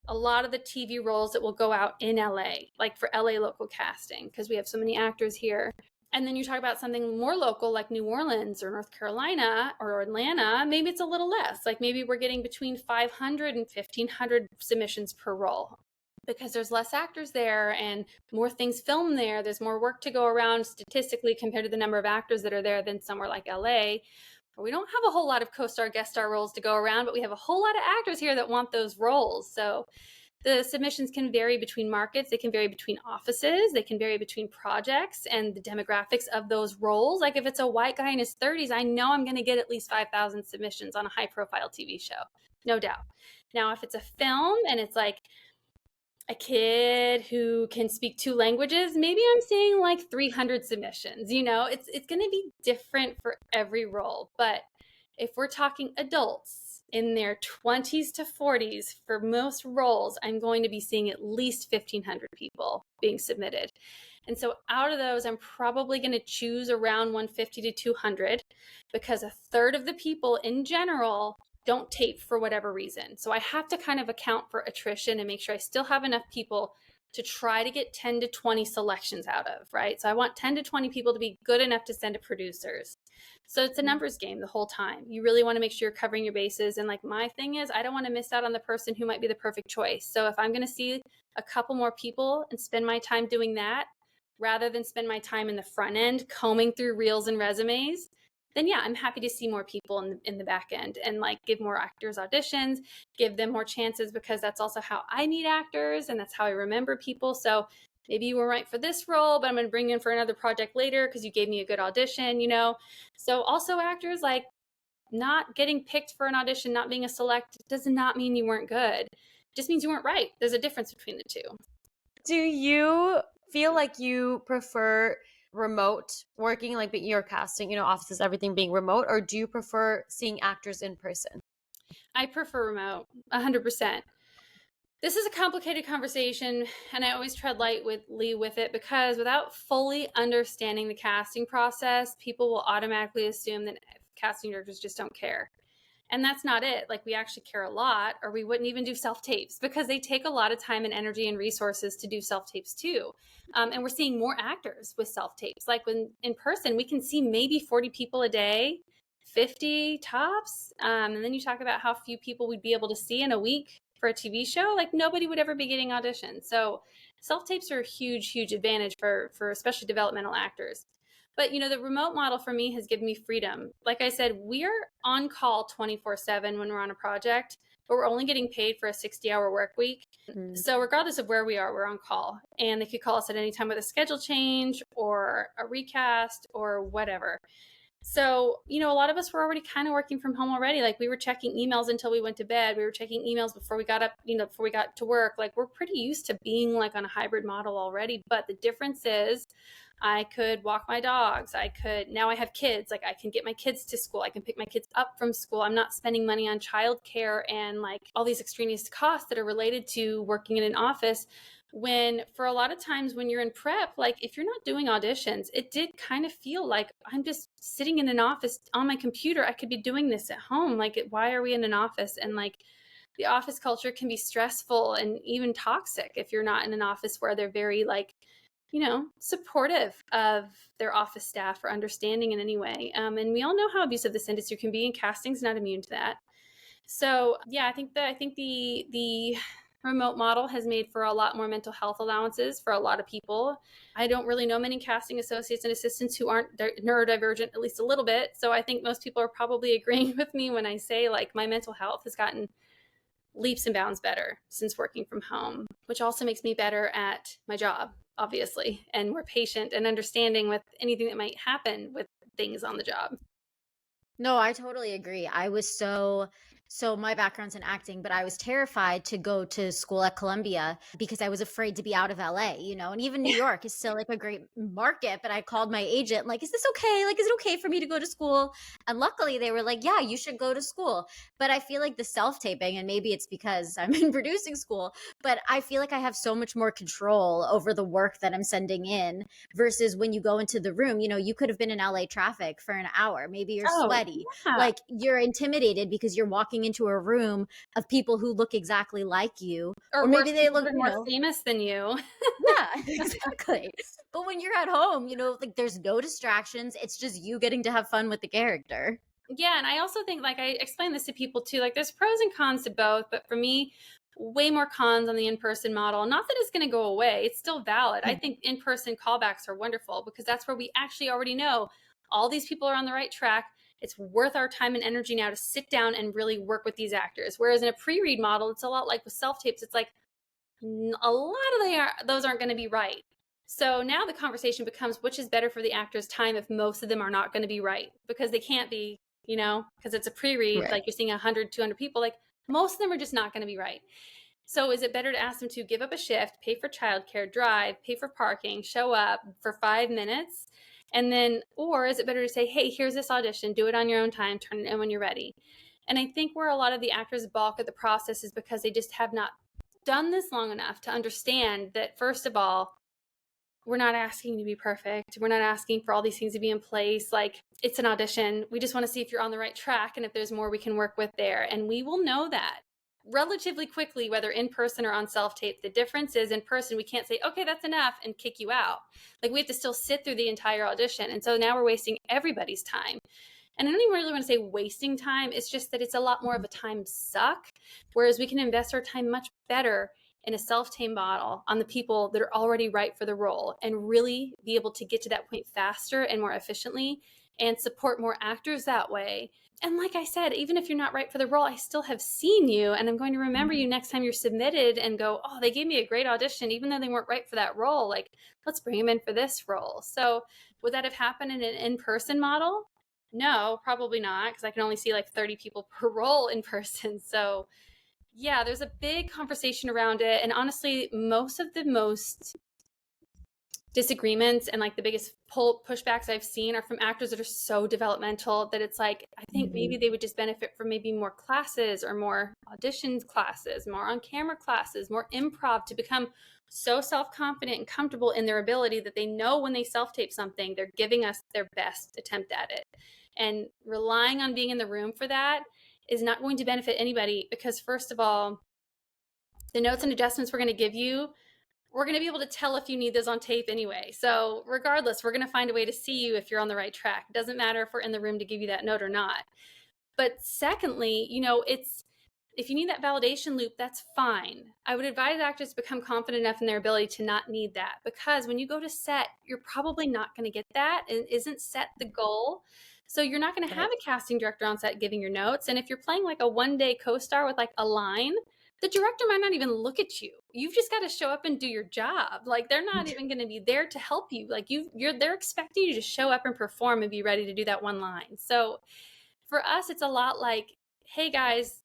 a lot of the TV roles that will go out in LA, like for LA local casting, because we have so many actors here. And then you talk about something more local like New Orleans or North Carolina or Atlanta, maybe it's a little less. Like maybe we're getting between 500 and 1,500 submissions per role, because there's less actors there and more things filmed there. There's more work to go around statistically compared to the number of actors that are there than somewhere like LA. We don't have a whole lot of co-star, guest star roles to go around, but we have a whole lot of actors here that want those roles. So the submissions can vary between markets. They can vary between offices. They can vary between projects and the demographics of those roles. Like if it's a white guy in his 30s, I know I'm going to get at least 5,000 submissions on a high profile TV show. No doubt. Now, if it's a film and it's like a kid who can speak 2 languages, maybe I'm seeing like 300 submissions. It's going to be different for every role. But if we're talking adults in their 20s to 40s, for most roles, I'm going to be seeing at least 1,500 people being submitted. And so out of those, I'm probably going to choose around 150 to 200, because a third of the people in general don't tape for whatever reason. So I have to kind of account for attrition and make sure I still have enough people to try to get 10 to 20 selections out of, right? So I want 10 to 20 people to be good enough to send to producers. So it's a numbers game the whole time. You really want to make sure you're covering your bases. And like my thing is, I don't want to miss out on the person who might be the perfect choice. So if I'm going to see a couple more people and spend my time doing that rather than spend my time in the front end combing through reels and resumes, then yeah, I'm happy to see more people in the back end and like give more actors auditions, give them more chances, because that's also how I meet actors and that's how I remember people. So maybe you were right for this role, but I'm going to bring you in for another project later because you gave me a good audition, you know? So also actors, like, not getting picked for an audition, not being a select, does not mean you weren't good. It just means you weren't right. There's a difference between the two. Do you feel like you prefer remote working, like your casting, you know, offices, everything being remote, or do you prefer seeing actors in person? I prefer remote, 100%. This is a complicated conversation, and I always tread lightly with it, because without fully understanding the casting process, people will automatically assume that casting directors just don't care. And that's not it. Like, we actually care a lot, or we wouldn't even do self-tapes, because they take a lot of time and energy and resources to do self-tapes too. And we're seeing more actors with self-tapes. Like, when in person, we can see maybe 40 people a day, 50 tops. And then you talk about how few people we'd be able to see in a week for a TV show. Like, nobody would ever be getting auditions. So self-tapes are a huge, huge advantage for especially developmental actors. But, you know, the remote model for me has given me freedom. Like I said, we're on call 24/7 when we're on a project, but we're only getting paid for a 60-hour work week. Mm-hmm. So regardless of where we are, we're on call. And they could call us at any time with a schedule change or a recast or whatever. So, you know, a lot of us were already kind of working from home already. Like, we were checking emails until we went to bed. We were checking emails before we got up, you know, before we got to work. Like, we're pretty used to being like on a hybrid model already. But the difference is I could walk my dogs. Now I have kids. Like, I can get my kids to school. I can pick my kids up from school. I'm not spending money on childcare and like all these extraneous costs that are related to working in an office. When for a lot of times when you're in prep, like, if you're not doing auditions, it did kind of feel like I'm just sitting in an office on my computer. I could be doing this at home. Like, why are we in an office? And like, the office culture can be stressful and even toxic if you're not in an office where they're very like, you know, supportive of their office staff or understanding in any way. And we all know how abusive this industry can be, and casting's not immune to that. So yeah, I think the remote model has made for a lot more mental health allowances for a lot of people. I don't really know many casting associates and assistants who aren't neurodivergent, at least a little bit. So I think most people are probably agreeing with me when I say, like, my mental health has gotten leaps and bounds better since working from home, which also makes me better at my job, obviously, and more patient and understanding with anything that might happen with things on the job. No, I totally agree. I was so my background's in acting, but I was terrified to go to school at Columbia because I was afraid to be out of LA, you know, and even New York is still like a great market. But I called my agent, like, is this okay? Like, is it okay for me to go to school? And luckily they were like, yeah, you should go to school. But I feel like the self-taping, and maybe it's because I'm in producing school, but I feel like I have so much more control over the work that I'm sending in versus when you go into the room, you know, you could have been in LA traffic for an hour. Maybe you're sweaty. Yeah. Like, you're intimidated because you're walking into a room of people who look exactly like you, or maybe they look more famous than you. Yeah, exactly. But when you're at home, you know, like, there's no distractions. It's just you getting to have fun with the character. Yeah, and I also think, like, I explain this to people too, like, there's pros and cons to both, but for me, way more cons on the in-person model. Not that it's going to go away. It's still valid. I think in-person callbacks are wonderful because that's where we actually already know all these people are on the right track. It's worth our time and energy now to sit down and really work with these actors. Whereas in a pre-read model, it's a lot like with self-tapes. It's like a lot of those aren't going to be right. So now the conversation becomes, which is better for the actor's time if most of them are not going to be right? Because they can't be, you know, because it's a pre-read, like you're seeing 100, 200 people, like most of them are just not going to be right. So is it better to ask them to give up a shift, pay for childcare, drive, pay for parking, show up for 5 minutes? And then, or is it better to say, hey, here's this audition, do it on your own time, turn it in when you're ready? And I think where a lot of the actors balk at the process is because they just have not done this long enough to understand that, first of all, we're not asking you to be perfect. We're not asking for all these things to be in place. Like, it's an audition. We just want to see if you're on the right track and if there's more we can work with there. And we will know that relatively quickly, whether in person or on self-tape. The difference is in person, we can't say, okay, that's enough and kick you out. Like, we have to still sit through the entire audition. And so now we're wasting everybody's time. And I don't even really want to say wasting time. It's just that it's a lot more of a time suck, whereas we can invest our time much better in a self-tape model on the people that are already right for the role and really be able to get to that point faster and more efficiently and support more actors that way. And like I said, even if you're not right for the role, I still have seen you and I'm going to remember you next time you're submitted and go, oh, they gave me a great audition, even though they weren't right for that role. Like, let's bring them in for this role. So would that have happened in an in-person model? No, probably not, because I can only see like 30 people per role in person. So yeah, there's a big conversation around it. And honestly, most disagreements and like the biggest pushbacks I've seen are from actors that are so developmental that it's like, I think maybe they would just benefit from maybe more classes or more auditions classes, more on camera classes, more improv to become so self-confident and comfortable in their ability that they know when they self-tape something, they're giving us their best attempt at it. And relying on being in the room for that is not going to benefit anybody because first of all, the notes and adjustments we're going to give you, we're going to be able to tell if you need those on tape anyway. So regardless, we're going to find a way to see you if you're on the right track. It doesn't matter if we're in the room to give you that note or not. But secondly, if you need that validation loop, that's fine. I would advise actors to become confident enough in their ability to not need that because when you go to set, you're probably not going to get that. And isn't set the goal? So you're not going to have a casting director on set giving your notes. And if you're playing like a one-day co-star with like a line, the director might not even look at you. You've just got to show up and do your job. Like they're not even going to be there to help you. Like they're expecting you to show up and perform and be ready to do that one line. So for us, it's a lot like, hey guys,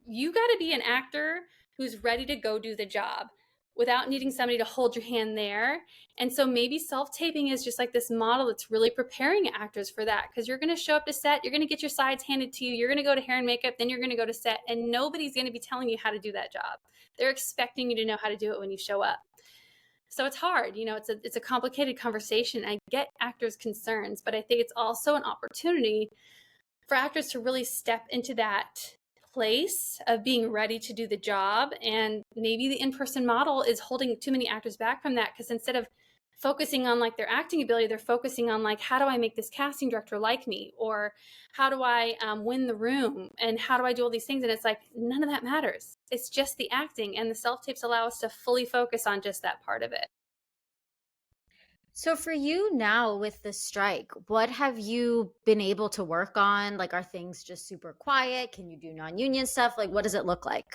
you got to be an actor who's ready to go do the job without needing somebody to hold your hand there. And so maybe self-taping is just like this model that's really preparing actors for that because you're going to show up to set, you're going to get your sides handed to you, you're going to go to hair and makeup, then you're going to go to set, and nobody's going to be telling you how to do that job. They're expecting you to know how to do it when you show up. So it's hard, it's a complicated conversation. I get actors' concerns, but I think it's also an opportunity for actors to really step into that place of being ready to do the job. And maybe the in-person model is holding too many actors back from that because instead of focusing on like their acting ability, they're focusing on like, how do I make this casting director like me? Or how do I win the room? And how do I do all these things? And it's like, none of that matters. It's just the acting, and the self-tapes allow us to fully focus on just that part of it. So for you now with the strike, what have you been able to work on? Like, are things just super quiet? Can you do non-union stuff? Like, what does it look like?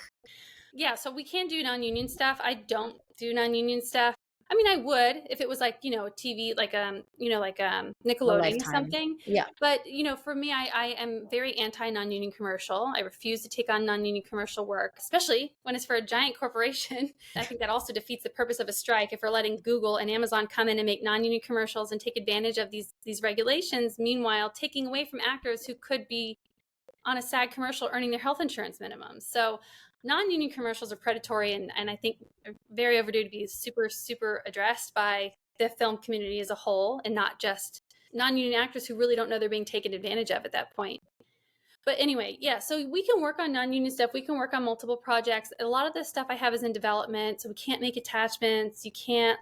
Yeah, so we can do non-union stuff. I don't do non-union stuff. I mean, I would if it was like, TV, like, Nickelodeon or something. Yeah. But, for me, I am very anti non-union commercial. I refuse to take on non-union commercial work, especially when it's for a giant corporation. I think that also defeats the purpose of a strike if we're letting Google and Amazon come in and make non-union commercials and take advantage of these regulations, meanwhile taking away from actors who could be on a SAG commercial earning their health insurance minimum. So non-union commercials are predatory and I think very overdue to be super, super addressed by the film community as a whole and not just non-union actors who really don't know they're being taken advantage of at that point. But anyway, yeah, so we can work on non-union stuff. We can work on multiple projects. A lot of this stuff I have is in development, so we can't make attachments. We can't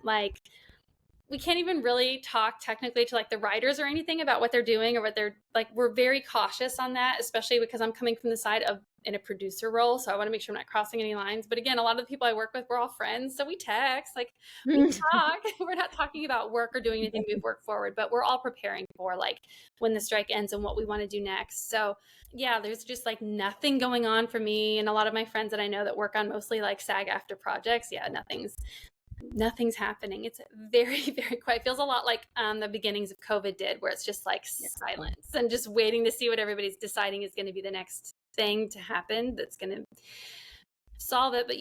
even really talk technically to like the writers or anything about what they're doing or what they're like. We're very cautious on that, especially because I'm coming from the side of in a producer role. So I want to make sure I'm not crossing any lines. But again, a lot of the people I work with, we're all friends. So we text, like we talk. We're not talking about work or doing anything to move work forward, but we're all preparing for like when the strike ends and what we want to do next. So yeah, there's just like nothing going on for me. And a lot of my friends that I know that work on mostly like SAG-AFTRA projects. Yeah, nothing's happening. It's very, very quiet. It feels a lot like the beginnings of COVID did, where it's just like silence and just waiting to see what everybody's deciding is going to be the next thing to happen that's going to solve it. But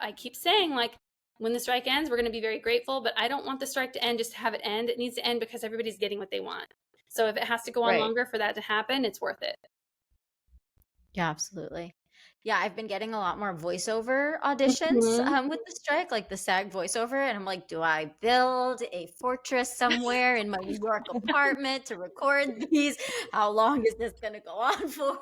I keep saying like when the strike ends, we're going to be very grateful, but I don't want the strike to end just to have it end. It needs to end because everybody's getting what they want. So if it has to go on longer for that to happen, it's worth it. Yeah, absolutely. Yeah, I've been getting a lot more voiceover auditions with the strike, like the SAG voiceover. And I'm like, do I build a fortress somewhere in my New York apartment to record these? How long is this going to go on for?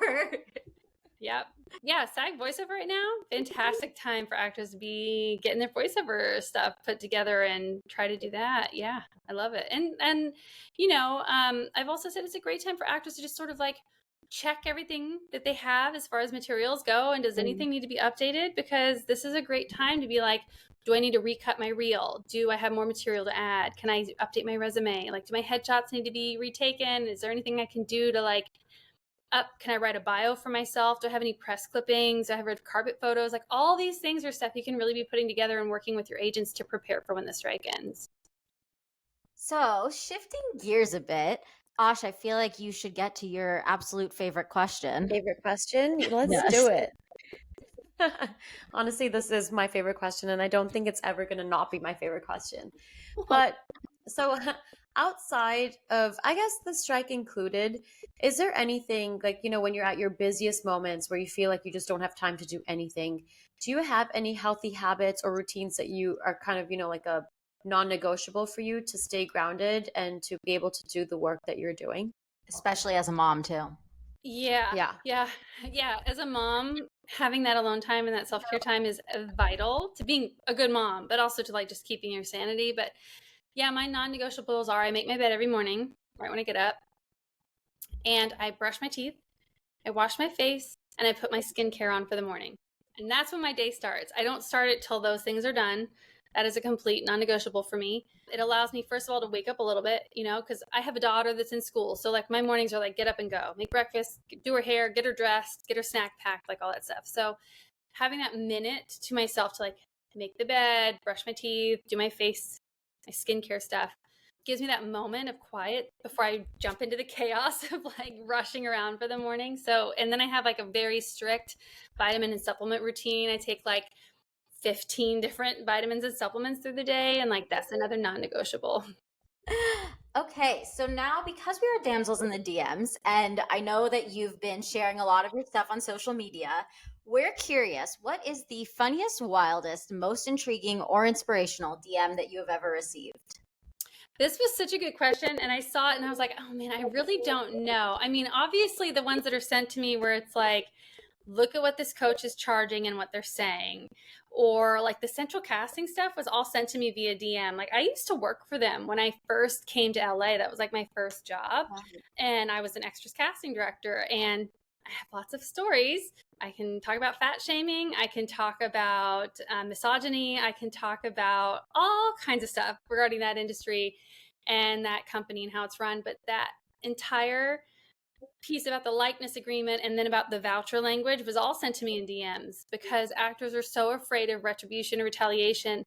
Yep. Yeah, SAG voiceover right now, fantastic time for actors to be getting their voiceover stuff put together and try to do that. Yeah, I love it. And I've also said it's a great time for actors to just sort of like check everything that they have as far as materials go, and does anything need to be updated, because this is a great time to be like, do I need to recut my reel? Do I have more material to add? Can I update my resume? Like, do my headshots need to be retaken? Is there anything I can do to like can I write a bio for myself? Do I have any press clippings? Do I have red carpet photos? Like, all these things are stuff you can really be putting together and working with your agents to prepare for when the strike ends. So, shifting gears a bit, Ash, I feel like you should get to your absolute favorite question. Favorite question? Let's Yes. do it. Honestly, this is my favorite question, and I don't think it's ever going to not be my favorite question. But so outside of, I guess, the strike included, is there anything like, when you're at your busiest moments where you feel like you just don't have time to do anything, do you have any healthy habits or routines that you are kind of, like a non-negotiable for you to stay grounded and to be able to do the work that you're doing? Especially as a mom, too. Yeah. As a mom, having that alone time and that self-care time is vital to being a good mom, but also to like just keeping your sanity. But yeah, my non-negotiables are I make my bed every morning, right when I get up, and I brush my teeth, I wash my face, and I put my skincare on for the morning. And that's when my day starts. I don't start it till those things are done. That is a complete non-negotiable for me. It allows me, first of all, to wake up a little bit, because I have a daughter that's in school. So like my mornings are like, get up and go, make breakfast, do her hair, get her dressed, get her snack packed, like all that stuff. So having that minute to myself to like make the bed, brush my teeth, do my face, my skincare stuff, gives me that moment of quiet before I jump into the chaos of like rushing around for the morning. So, and then I have like a very strict vitamin and supplement routine. I take like 15 different vitamins and supplements through the day, and like that's another non-negotiable. Okay, so now because we are damsels in the DMs, and I know that you've been sharing a lot of your stuff on social media, we're curious, what is the funniest, wildest, most intriguing, or inspirational DM that you have ever received? This was such a good question, and I saw it and I was like, oh man, I really don't know. I mean, obviously the ones that are sent to me where it's like, look at what this coach is charging and what they're saying, or like the central casting stuff was all sent to me via DM. Like I used to work for them when I first came to LA. That was like my first job. And I was an extras casting director, and I have lots of stories. I can talk about fat shaming. I can talk about misogyny. I can talk about all kinds of stuff regarding that industry and that company and how it's run. But that entire piece about the likeness agreement and then about the voucher language was all sent to me in DMs, because actors are so afraid of retribution or retaliation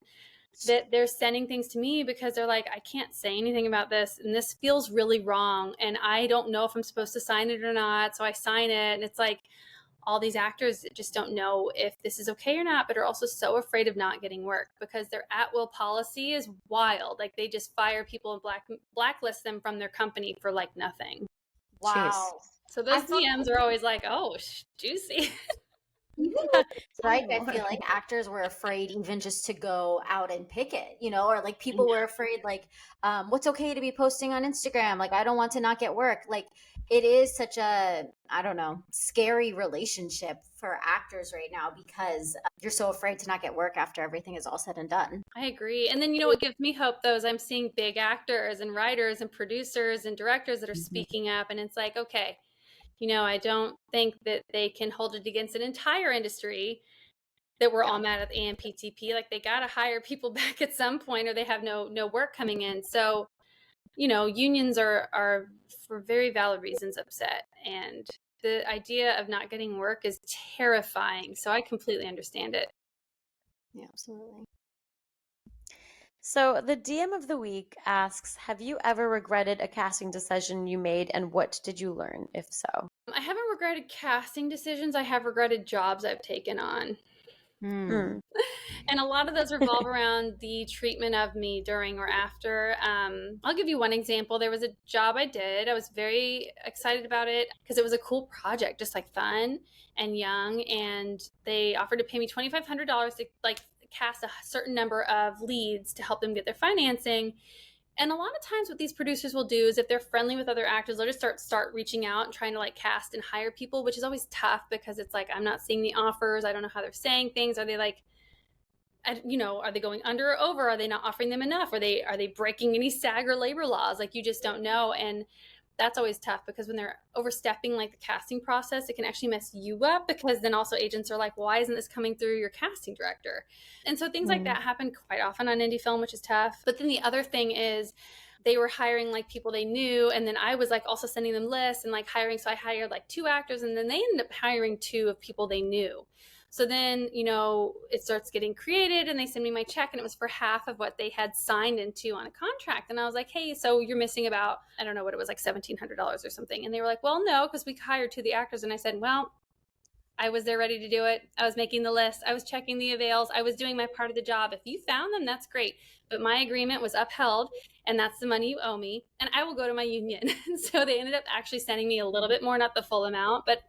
that they're sending things to me because they're like, I can't say anything about this, and this feels really wrong, and I don't know if I'm supposed to sign it or not, so I sign it. And it's like all these actors that just don't know if this is okay or not, but are also so afraid of not getting work because their at-will policy is wild. Like they just fire people and blacklist them from their company for like nothing. Wow. Jeez. So those DMs are always like, oh, juicy. Right? I feel like actors were afraid even just to go out and pick it, or like people were afraid, like, what's okay to be posting on Instagram? Like, I don't want to not get work. Like, it is such a, I don't know, scary relationship for actors right now because you're so afraid to not get work after everything is all said and done. I agree. And then, what gives me hope, though, is I'm seeing big actors and writers and producers and directors that are speaking up. And it's like, okay, I don't think that they can hold it against an entire industry that we're all mad at the AMPTP. Like they got to hire people back at some point or they have no work coming in. So, unions are for very valid reasons upset. And the idea of not getting work is terrifying. So I completely understand it. Yeah, absolutely. So the DM of the week asks, have you ever regretted a casting decision you made, and what did you learn, if so? I haven't regretted casting decisions. I have regretted jobs I've taken on. And a lot of those revolve around the treatment of me during or after. I'll give you one example. There was a job I did. I was very excited about it because it was a cool project, just like fun and young. And they offered to pay me $2,500 to like cast a certain number of leads to help them get their financing. And a lot of times what these producers will do is if they're friendly with other actors, they'll just start reaching out and trying to like cast and hire people, which is always tough because it's like, I'm not seeing the offers. I don't know how they're saying things. Are they like, are they going under or over? Are they not offering them enough? Are they breaking any SAG or labor laws? Like you just don't know. And that's always tough because when they're overstepping like the casting process, it can actually mess you up because then also agents are like, well, why isn't this coming through your casting director? And so things like that happen quite often on indie film, which is tough. But then the other thing is they were hiring like people they knew. And then I was like also sending them lists and like hiring. So I hired like 2 actors and then they ended up hiring 2 of people they knew. So then, you know, it starts getting created and they send me my check and it was for half of what they had signed into on a contract. And I was like, hey, so you're missing about, I don't know what it was, like $1,700 or something. And they were like, well, no, because we hired 2 of the actors. And I said, well, I was there ready to do it. I was making the list. I was checking the avails. I was doing my part of the job. If you found them, that's great. But my agreement was upheld and that's the money you owe me. And I will go to my union. So they ended up actually sending me a little bit more, not the full amount, but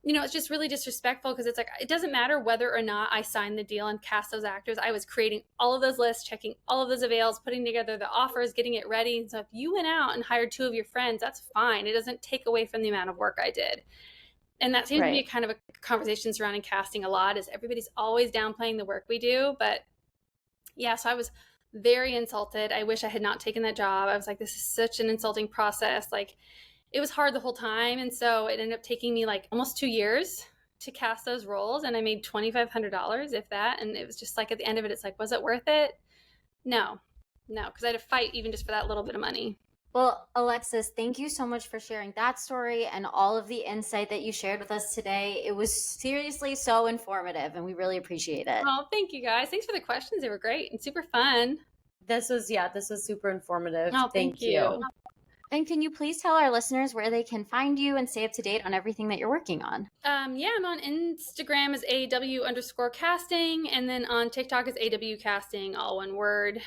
you know, it's just really disrespectful because it's like, it doesn't matter whether or not I signed the deal and cast those actors. I was creating all of those lists, checking all of those avails, putting together the offers, getting it ready. And so if you went out and hired 2 of your friends, that's fine. It doesn't take away from the amount of work I did. And that seems to be kind of a conversation surrounding casting a lot, is everybody's always downplaying the work we do. But yeah, so I was very insulted. I wish I had not taken that job. I was like, this is such an insulting process. Like, it was hard the whole time. And so it ended up taking me like almost 2 years to cast those roles. And I made $2,500, if that. And it was just like, at the end of it, it's like, was it worth it? No, because I had to fight even just for that little bit of money. Well, Alexis, thank you so much for sharing that story and all of the insight that you shared with us today. It was seriously so informative and we really appreciate it. Oh, thank you guys. Thanks for the questions. They were great and super fun. This was super informative. Oh, thank you. And can you please tell our listeners where they can find you and stay up to date on everything that you're working on? Yeah, I'm on Instagram as AW_casting, and then on TikTok as AW casting, all one word.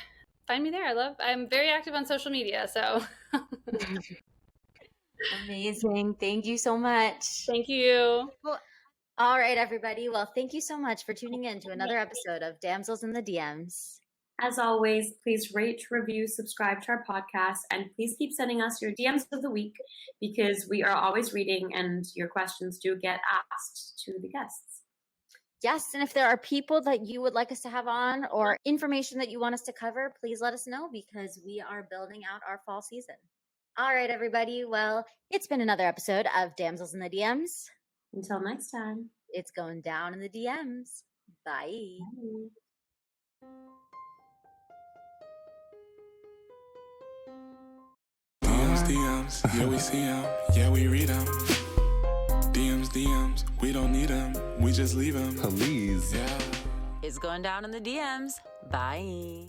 Find me there. I'm very active on social media, so. Amazing. Thank you so much. Thank you. Well, all right, everybody. Well, thank you so much for tuning in to another episode of Damsels in the DMs. As always, please rate, review, subscribe to our podcast, and please keep sending us your DMs of the week because we are always reading and your questions do get asked to the guests. Yes, and if there are people that you would like us to have on or information that you want us to cover, please let us know because we are building out our fall season. All right, everybody. Well, it's been another episode of Damsels in the DMs. Until next time. It's going down in the DMs. Bye. Bye. DMs, yeah, we see them, yeah, we read them. DMs, we don't need them, we just leave them. Please. Yeah. It's going down in the DMs. Bye.